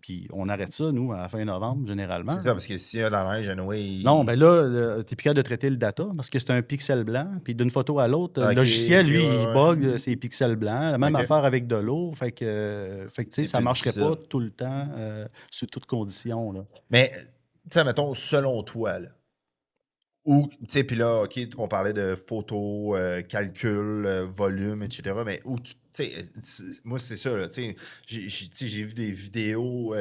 puis on arrête ça, nous, à la fin novembre, généralement. C'est ça, parce que s'il y a dans la neige, Non, ben là, tu n'es plus capable de traiter le data, parce que c'est un pixel blanc, puis d'une photo à l'autre, le logiciel, lui, il bug ces pixels blancs. La même affaire avec de l'eau, fait que tu sais, ça ne marcherait pas tout le temps, sous toutes conditions. Là. Mais, tu sais, mettons, selon toi, là, ou, tu sais, puis là, OK, on parlait de photos, calcul, volume, etc., mais où tu sais, moi, c'est ça, tu sais, j'ai vu des vidéos,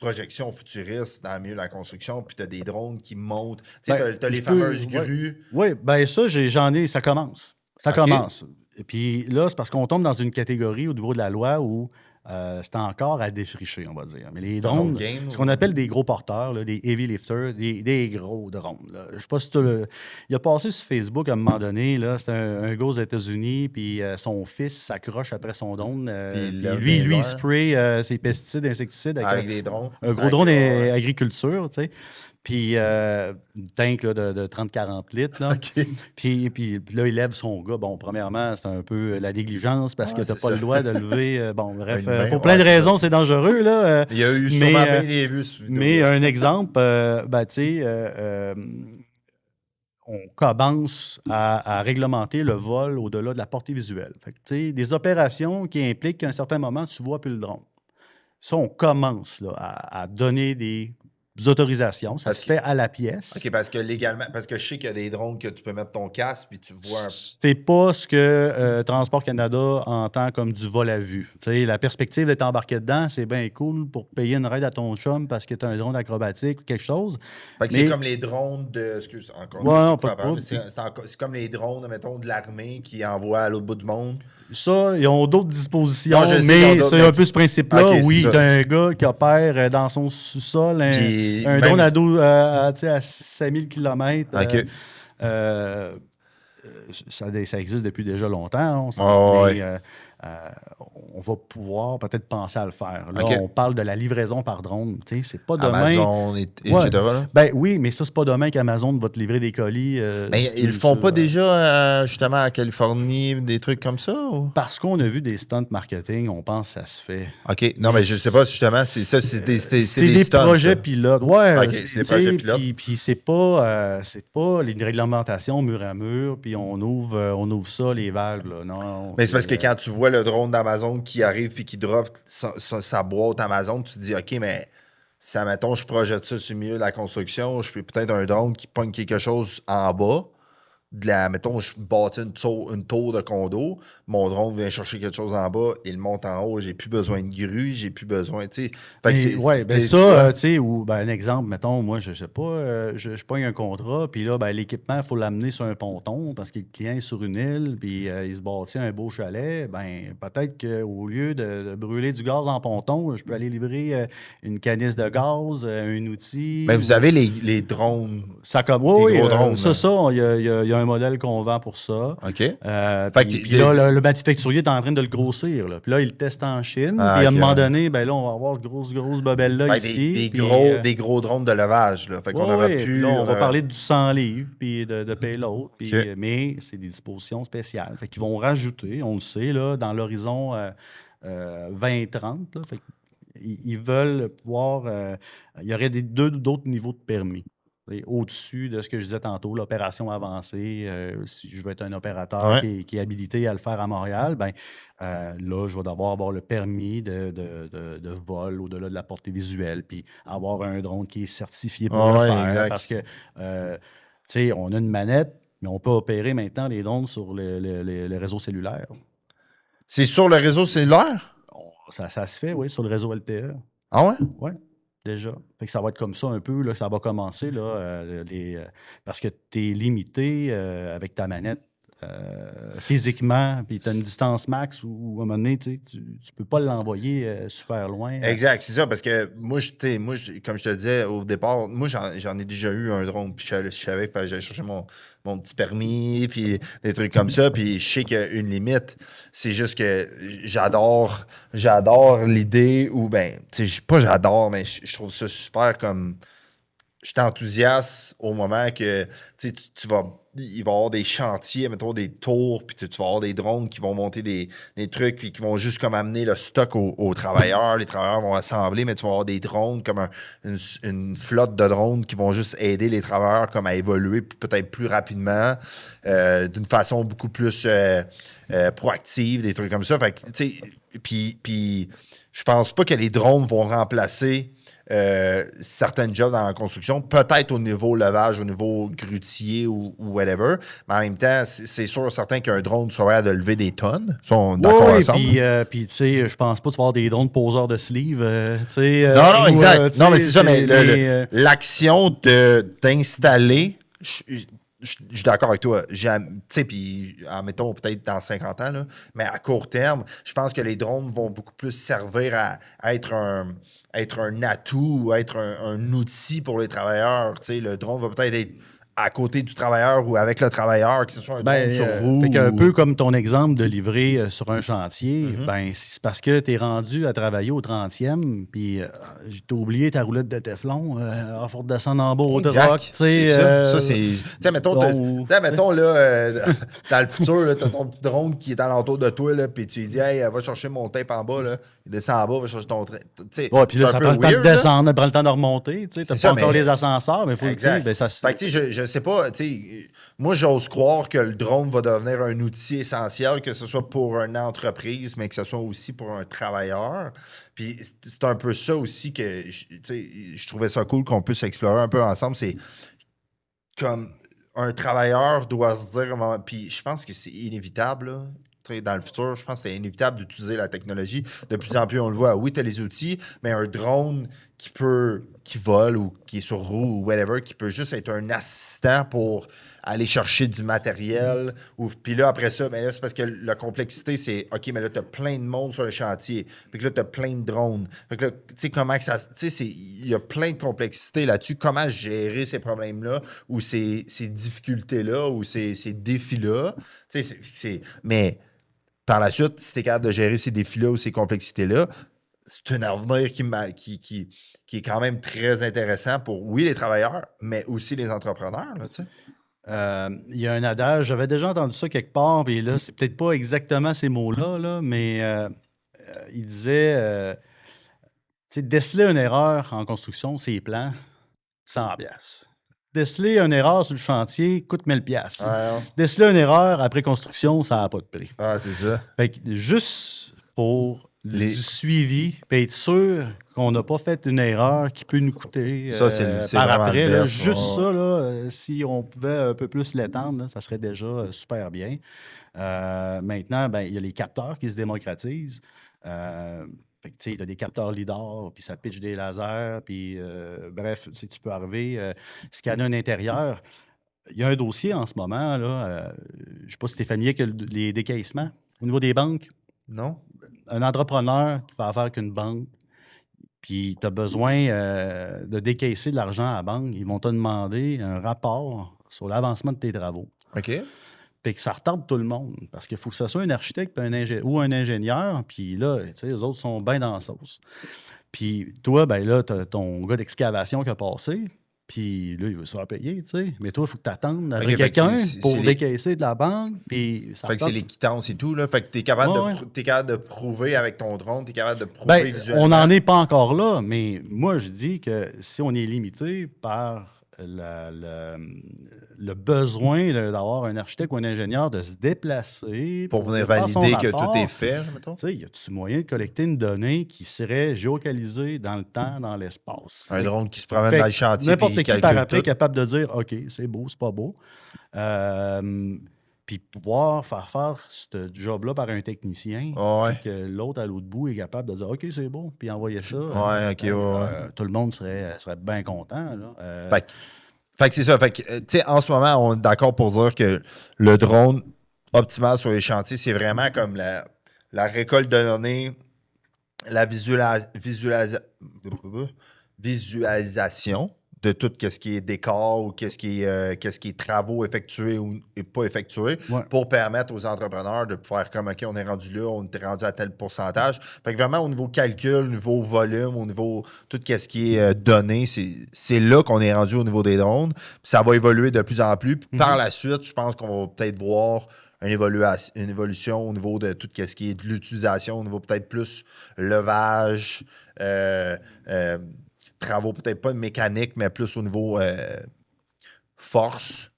projections futuristes dans le milieu de la construction, puis tu as des drones qui montent. Tu sais, tu as les fameuses grues. Oui, bien ça, j'en ai, ça commence. Ça commence. Et puis là, c'est parce qu'on tombe dans une catégorie au niveau de la loi où c'est encore à défricher, on va dire. Mais les drones, ce qu'on appelle des gros porteurs, là, des heavy lifters, des gros drones. Là. Je sais pas si il a passé sur Facebook à un moment donné, là, c'était un gars aux États-Unis, puis son fils s'accroche après son drone. Puis lui, il spray ses pesticides, insecticides avec des drones. Un gros drone agriculture, tu sais. Puis une tank là, de 30-40 litres. Là. Puis là, il lève son gars. Bon, premièrement, c'est un peu la négligence parce que tu n'as pas le droit de lever. Bon, bref, pour plein de raisons, c'est dangereux. Là, il y a eu sûrement bien des vues sur vidéo. Mais un exemple, ben, tu sais, on commence à réglementer le vol au-delà de la portée visuelle. Fait que, tu sais, des opérations qui impliquent qu'à un certain moment, tu ne vois plus le drone. Ça, on commence là, à donner des autorisations. Ça se fait à la pièce. OK, parce que légalement, parce que je sais qu'il y a des drones que tu peux mettre ton casque puis tu vois un... C'est pas ce que Transport Canada entend comme du vol à vue. T'sais, la perspective d'être embarqué dedans, c'est bien cool pour payer une ride à ton chum parce que tu as un drone acrobatique ou quelque chose. Fait que c'est comme les drones de... Excuse, encore. Ouais, non, pas de c'est comme les drones, mettons, de l'armée qui envoient à l'autre bout du monde. Ça, ils ont d'autres dispositions, Non, mais c'est un peu ce principe-là. Okay, oui, tu as un gars qui opère dans son sous-sol un drone à 5000 km. OK. Ça existe depuis déjà longtemps. On va pouvoir peut-être penser à le faire. Là, on parle de la livraison par drone. C'est pas demain. Amazon, etc. Ben oui, mais ça, c'est pas demain qu'Amazon va te livrer des colis. Mais ils le font pas déjà justement à Californie, des trucs comme ça? Ou? Parce qu'on a vu des stunts marketing, on pense que ça se fait. OK. Non, mais je sais pas, justement, c'est ça, c'est des stunts, projets pilotes. Ouais, okay, c'est des projets pilotes. Puis c'est pas les réglementations mur à mur, puis on ouvre ça, les valves. Là. Non, mais c'est parce que quand tu vois le drone d'Amazon qui arrive puis qui drop sa boîte Amazon, tu te dis, OK, mais si, admettons, je projette ça sur le milieu de la construction, je peux peut-être un drone qui pogne quelque chose en bas. Mettons, je bâtis une tour de condo, mon drone vient chercher quelque chose en bas, il monte en haut, j'ai plus besoin de grue, j'ai plus besoin, tu sais. Ou un exemple, mettons, moi, je sais pas, je pogne un contrat, puis là, l'équipement, il faut l'amener sur un ponton parce que le client est sur une île, puis il se bâtit un beau chalet, peut-être qu'au lieu de brûler du gaz en ponton, je peux aller livrer une canisse de gaz, un outil. Mais vous avez les drones. Ça comme, les gros drones. Il y a un modèle qu'on vend pour ça. OK. Puis là, le manufacturier est en train de le grossir. Là. Puis là, il le teste en Chine. Puis à un moment donné, là, on va avoir cette grosse bobelle-là ici. Des gros drones de levage. Là. Fait qu'on aura plus... Là, on va parler du 100 livres puis de payload. Mais c'est des dispositions spéciales. Fait qu'ils vont rajouter, on le sait, là, dans l'horizon 2030. Là, fait ils veulent pouvoir... il y aurait d'autres niveaux de permis. Au-dessus de ce que je disais tantôt, l'opération avancée, si je veux être un opérateur qui est habilité à le faire à Montréal, là, je vais devoir avoir le permis de vol au-delà de la portée visuelle, puis avoir un drone qui est certifié pour le faire. Exact. Parce que, tu sais, on a une manette, mais on peut opérer maintenant les drones sur les réseaux cellulaires. C'est sur le réseau cellulaire? Ça se fait, oui, sur le réseau LTE. Ah ouais? Oui. Déjà. Fait que ça va être comme ça un peu, là, ça va commencer, là, parce que tu es limité avec ta manette physiquement, puis tu as une distance max où à un moment donné, tu peux pas l'envoyer super loin. Exact, c'est ça, parce que moi, comme je te disais au départ, moi, j'en ai déjà eu un drone, puis je savais qu'il j'allais chercher mon petit permis, puis des trucs comme ça, puis je sais qu'il y a une limite. C'est juste que j'adore l'idée, ou pas j'adore, mais je trouve ça super comme... Je suis enthousiaste au moment que tu vas... Il va y avoir des chantiers, mettons des tours, puis tu vas avoir des drones qui vont monter des trucs, puis qui vont juste comme amener le stock aux travailleurs. Les travailleurs vont assembler, mais tu vas avoir des drones comme une flotte de drones qui vont juste aider les travailleurs comme à évoluer peut-être plus rapidement, d'une façon beaucoup plus proactive, des trucs comme ça. Fait que, tu sais, puis je pense pas que les drones vont remplacer certains jobs dans la construction, peut-être au niveau levage, au niveau grutier ou whatever, mais en même temps, c'est sûr certain qu'un drone serait de lever des tonnes. Ils sont d'accord ensemble. Puis tu sais, je pense pas que tu vas avoir des drones poseurs de sleeve. Non, exact. Non, mais c'est ça, mais l'action d'installer... Je suis d'accord avec toi. Tu sais, puis, admettons, peut-être dans 50 ans, là, mais à court terme, je pense que les drones vont beaucoup plus servir à être un atout ou être un outil pour les travailleurs. Tu sais, le drone va peut-être être à côté du travailleur ou avec le travailleur, que ce soit un drone sur roue. Fait qu'un peu comme ton exemple de livrer sur un chantier, c'est parce que tu es rendu à travailler au 30e, puis t'as oublié ta roulette de Teflon, il faut redescendre en bas au rock. C'est ça. Ça, c'est... Tu sais, mettons, là, dans le futur, tu as ton petit drone qui est alentour de toi, là, puis tu lui dis, hey, va chercher mon tape en bas, là. Il descend en bas, va chercher ton train. Puis là, ça prend le temps de descendre, ça prend le temps de remonter. Tu n'as pas encore les ascenseurs, mais il faut le dire. Fait que, tu sais, je je sais pas, tu sais, moi, j'ose croire que le drone va devenir un outil essentiel, que ce soit pour une entreprise, mais que ce soit aussi pour un travailleur. Puis c'est un peu ça aussi que, tu sais, je trouvais ça cool qu'on puisse explorer un peu ensemble. C'est comme un travailleur doit se dire, puis je pense que c'est inévitable, là. Dans le futur, je pense que c'est inévitable d'utiliser la technologie. De plus en plus, on le voit. Oui, tu as les outils, mais un drone qui vole ou qui est sur roue ou whatever, qui peut juste être un assistant pour aller chercher du matériel. Puis là, après ça, ben là, c'est parce que la complexité, c'est OK, mais là, tu as plein de monde sur le chantier. Puis là, tu as plein de drones. Fait que là, tu sais, comment que ça. Tu sais, il y a plein de complexité là-dessus. Comment gérer ces problèmes-là ou ces difficultés-là ou ces défis-là. Tu sais, mais. Par la suite, si tu es capable de gérer ces défis-là ou ces complexités-là, c'est un avenir qui est quand même très intéressant pour, oui, les travailleurs, mais aussi les entrepreneurs. Il y a un adage, j'avais déjà entendu ça quelque part, puis là, c'est peut-être pas exactement ces mots-là, là, mais il disait, tu sais, déceler une erreur en construction, c'est plans, 100 piastres. Déceler une erreur sur le chantier coûte 1000 piastres. Déceler une erreur après construction, ça n'a pas de prix. Ah, c'est ça. Fait que juste pour du suivi, puis être sûr qu'on n'a pas fait une erreur qui peut nous coûter ça, c'est par après. Là, best, juste ça, là, si on pouvait un peu plus l'étendre, ça serait déjà super bien. Maintenant, ben, il y a les capteurs qui se démocratisent. Tu as des capteurs LIDAR, puis ça pitch des lasers, puis bref, tu peux arriver, scanner un intérieur. Il y a un dossier en ce moment, là, je ne sais pas si tu es familier avec les décaissements au niveau des banques. Non. Un entrepreneur qui fait affaire avec une banque, puis tu as besoin de décaisser de l'argent à la banque, ils vont te demander un rapport sur l'avancement de tes travaux. OK. Puis que ça retarde tout le monde. Parce qu'il faut que ce soit un architecte ou un ingénieur. Puis là, tu sais, les autres sont bien dans la sauce. Puis toi, ben là, tu as ton gars d'excavation qui a passé. Puis là, il veut se faire payer, tu sais. Mais toi, il faut que tu attendes avec quelqu'un pour décaisser de la banque. Puis ça fait que c'est les quittances et tout, là. Fait que tu es capable de prouver avec ton drone, tu es capable de prouver visuellement. On n'en est pas encore là, mais moi, je dis que si on est limité par le besoin d'avoir un architecte ou un ingénieur de se déplacer pour venir valider que tout est fait, mettons. Tu sais, y a-tu moyen de collecter une donnée qui serait géolocalisée dans le temps, dans l'espace? Un drone qui se promène dans le chantier. N'importe qui par après est capable de dire OK, c'est beau, c'est pas beau. Puis pouvoir faire ce job-là par un technicien, puis que l'autre à l'autre bout est capable de dire OK, c'est bon, puis envoyer ça. Tout le monde serait bien content. Là. Fait que c'est ça. Fait que, tu sais, en ce moment, on est d'accord pour dire que le drone optimal sur les chantiers, c'est vraiment comme la récolte de données, la visualisation de tout ce qui est décor ou qu'est-ce qui est travaux effectués ou pas effectués pour permettre aux entrepreneurs de faire comme OK, on est rendu là, on est rendu à tel pourcentage. Fait que vraiment, au niveau calcul, au niveau volume, au niveau tout ce qui est donné, c'est là qu'on est rendu au niveau des drones. Puis ça va évoluer de plus en plus. Puis par la suite, je pense qu'on va peut-être voir une évolution au niveau de tout ce qui est de l'utilisation, au niveau peut-être plus levage, travaux, peut-être pas de mécanique, mais plus au niveau force.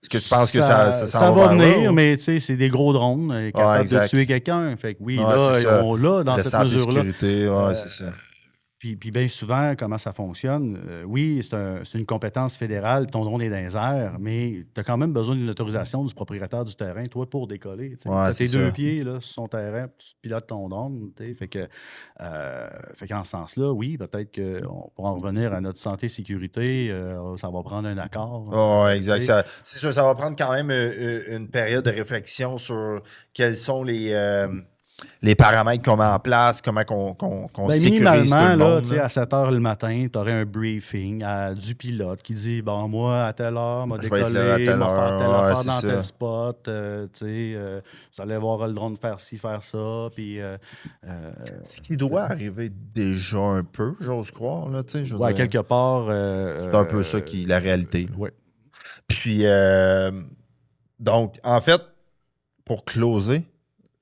Est-ce que tu penses que ça va venir, mais tu sais, c'est des gros drones capables de tuer quelqu'un. Fait que oui, là, on l'a dans cette mesure-là. C'est ça. Puis bien souvent, comment ça fonctionne? Oui, c'est une compétence fédérale, ton drone est dans les airs, mais tu as quand même besoin d'une autorisation du propriétaire du terrain, toi, pour décoller. Tu as tes deux pieds là, sur son terrain, tu pilotes ton drone. Fait qu'en ce sens-là, oui, peut-être qu'on pourra en revenir à notre santé et sécurité. Ça va prendre un accord. Exact. C'est sûr, ça va prendre quand même une période de réflexion sur quels sont les paramètres qu'on met en place, comment qu'on sécurise minimalement, tout le monde. Là, à 7 h le matin, tu aurais un briefing du pilote qui dit « Bon, moi, à telle heure, m'a décollé, m'a faire telle affaire dans tel spot. Vous allez voir le drone faire ci, faire ça. » Ce qui doit arriver déjà un peu, j'ose croire. Là, quelque part. C'est un peu ça qui est la réalité. Oui. Puis, donc, en fait, pour closer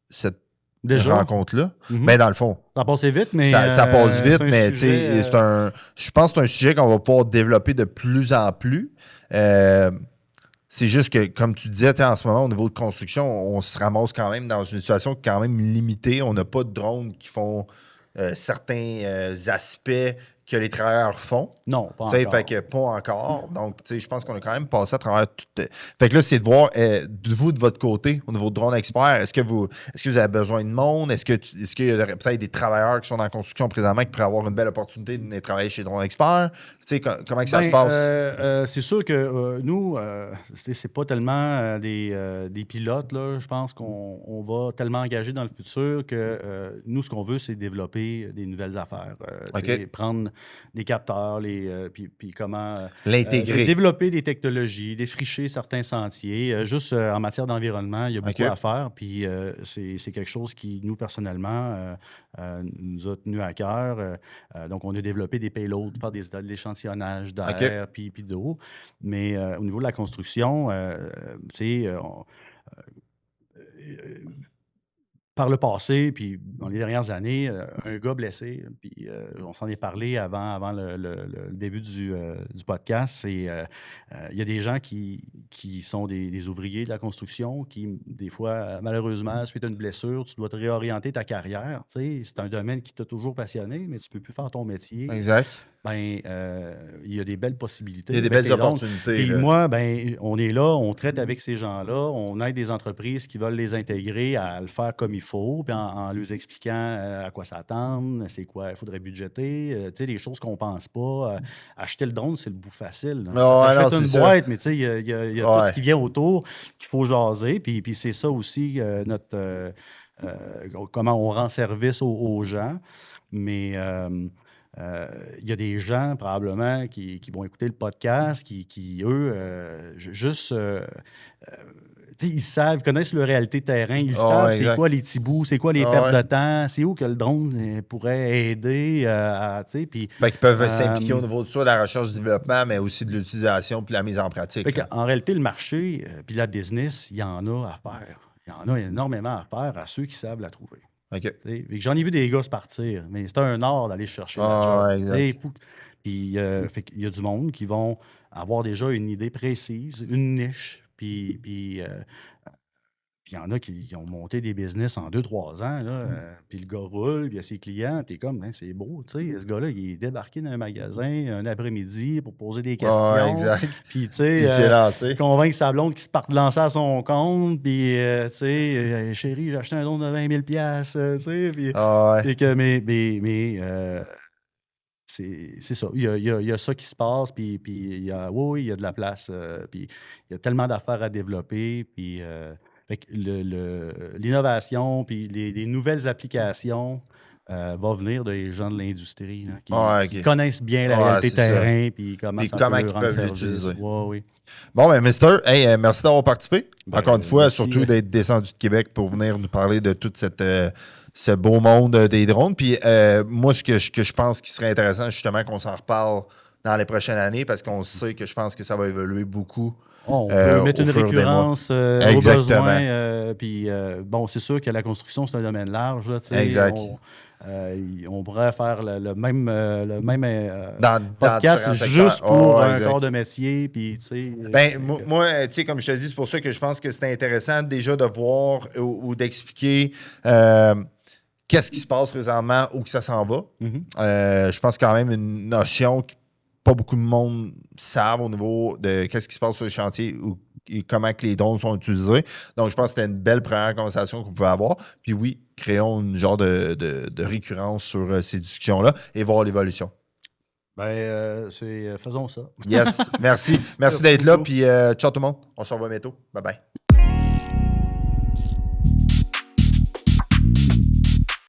cette rencontre-là, mais dans le fond, Ça a passé vite, mais... Ça passe vite, mais sujet, je pense que c'est un sujet qu'on va pouvoir développer de plus en plus. C'est juste que, comme tu disais, en ce moment, au niveau de construction, on se ramasse quand même dans une situation quand même limitée. On n'a pas de drones qui font certains aspects que les travailleurs font. Non, pas encore. Fait que pas encore. Donc, je pense qu'on a quand même passé à travers tout. Fait que là, c'est de voir, vous, de votre côté, au niveau de Drone Expert, est-ce que vous avez besoin de monde? Est-ce qu'il y a peut-être des travailleurs qui sont dans la construction présentement qui pourraient avoir une belle opportunité de travailler chez Drone Expert? Comment que ça se passe? C'est sûr que nous, c'est pas tellement des pilotes. Là. Je pense qu'on va tellement engager dans le futur que nous, ce qu'on veut, c'est développer des nouvelles affaires. Prendre des capteurs, puis comment l'intégrer. Développer des technologies, défricher certains sentiers. Juste en matière d'environnement, il y a beaucoup à faire. Puis c'est quelque chose qui, nous, personnellement, nous a tenu à cœur. Donc, on a développé des payloads, faire de l'échantillonnage d'air puis d'eau. Mais au niveau de la construction, par le passé, puis dans les dernières années, un gars blessé, puis on s'en est parlé avant le début du podcast, il y a des gens qui sont des ouvriers de la construction qui, des fois, malheureusement, suite à une blessure, tu dois te réorienter ta carrière. C'est un domaine qui t'a toujours passionné, mais tu ne peux plus faire ton métier. Exact. Il y a des belles possibilités. Il y a des belles opportunités. Et moi, on est là, on traite avec ces gens-là, on aide des entreprises qui veulent les intégrer à le faire comme il faut, puis en leur expliquant à quoi s'attendre, c'est quoi, il faudrait budgéter, des choses qu'on ne pense pas. Acheter le drone, c'est le bout facile. Acheter une boîte, mais il y a tout ce qui vient autour qu'il faut jaser, puis c'est ça aussi comment on rend service aux gens. Mais... il y a des gens, probablement, qui vont écouter le podcast, qui eux, ils savent, ils connaissent leur réalité terrain, ils savent c'est quoi les petits bouts, c'est quoi les pertes de temps, c'est où que le drone pourrait aider puis... Ils peuvent s'impliquer au niveau de ça, de la recherche du développement, mais aussi de l'utilisation puis de la mise en pratique. En réalité, le marché puis la business, il y en a à faire. Il y en a énormément à faire à ceux qui savent la trouver. J'en ai vu des gars se partir, mais c'est un art d'aller chercher la job. Puis il y a du monde qui vont avoir déjà une idée précise, une niche, puis il y en a qui ont monté des business en 2-3 ans, puis le gars roule, puis il y a ses clients, puis comme, c'est beau, ce gars-là, il est débarqué dans un magasin un après-midi pour poser des questions. Puis, il s'est lancé. Convaincre sa blonde qui se part lancer à son compte, puis, chérie, j'ai acheté un don de 20 000 c'est ça. Il y a ça qui se passe, puis il y a de la place, puis il y a tellement d'affaires à développer, puis... l'innovation puis les nouvelles applications va venir des gens de l'industrie qui connaissent bien la réalité terrain puis comment ils peuvent l'utiliser. Oui. Bon, Mister, merci d'avoir participé. Encore une fois, surtout d'être descendu de Québec pour venir nous parler de tout ce beau monde des drones. Puis moi, ce que je pense qui serait intéressant, justement, qu'on s'en reparle dans les prochaines années, parce qu'on sait que je pense que ça va évoluer beaucoup. On peut mettre une récurrence au besoin. Puis, c'est sûr que la construction, c'est un domaine large. Là, exact. On pourrait faire le même podcast juste pour un corps de métier. Puis, moi, comme je te dis, c'est pour ça que je pense que c'est intéressant déjà de voir ou d'expliquer qu'est-ce qui se passe présentement, où que ça s'en va. Je pense quand même une notion qui pas beaucoup de monde savent au niveau de qu'est-ce qui se passe sur le chantier et comment que les drones sont utilisés. Donc, je pense que c'était une belle première conversation qu'on pouvait avoir. Puis oui, créons une genre de récurrence sur ces discussions-là et voir l'évolution. Faisons ça. Yes, merci. Merci d'être là. Puis ciao tout le monde. On se revoit bientôt. Bye-bye.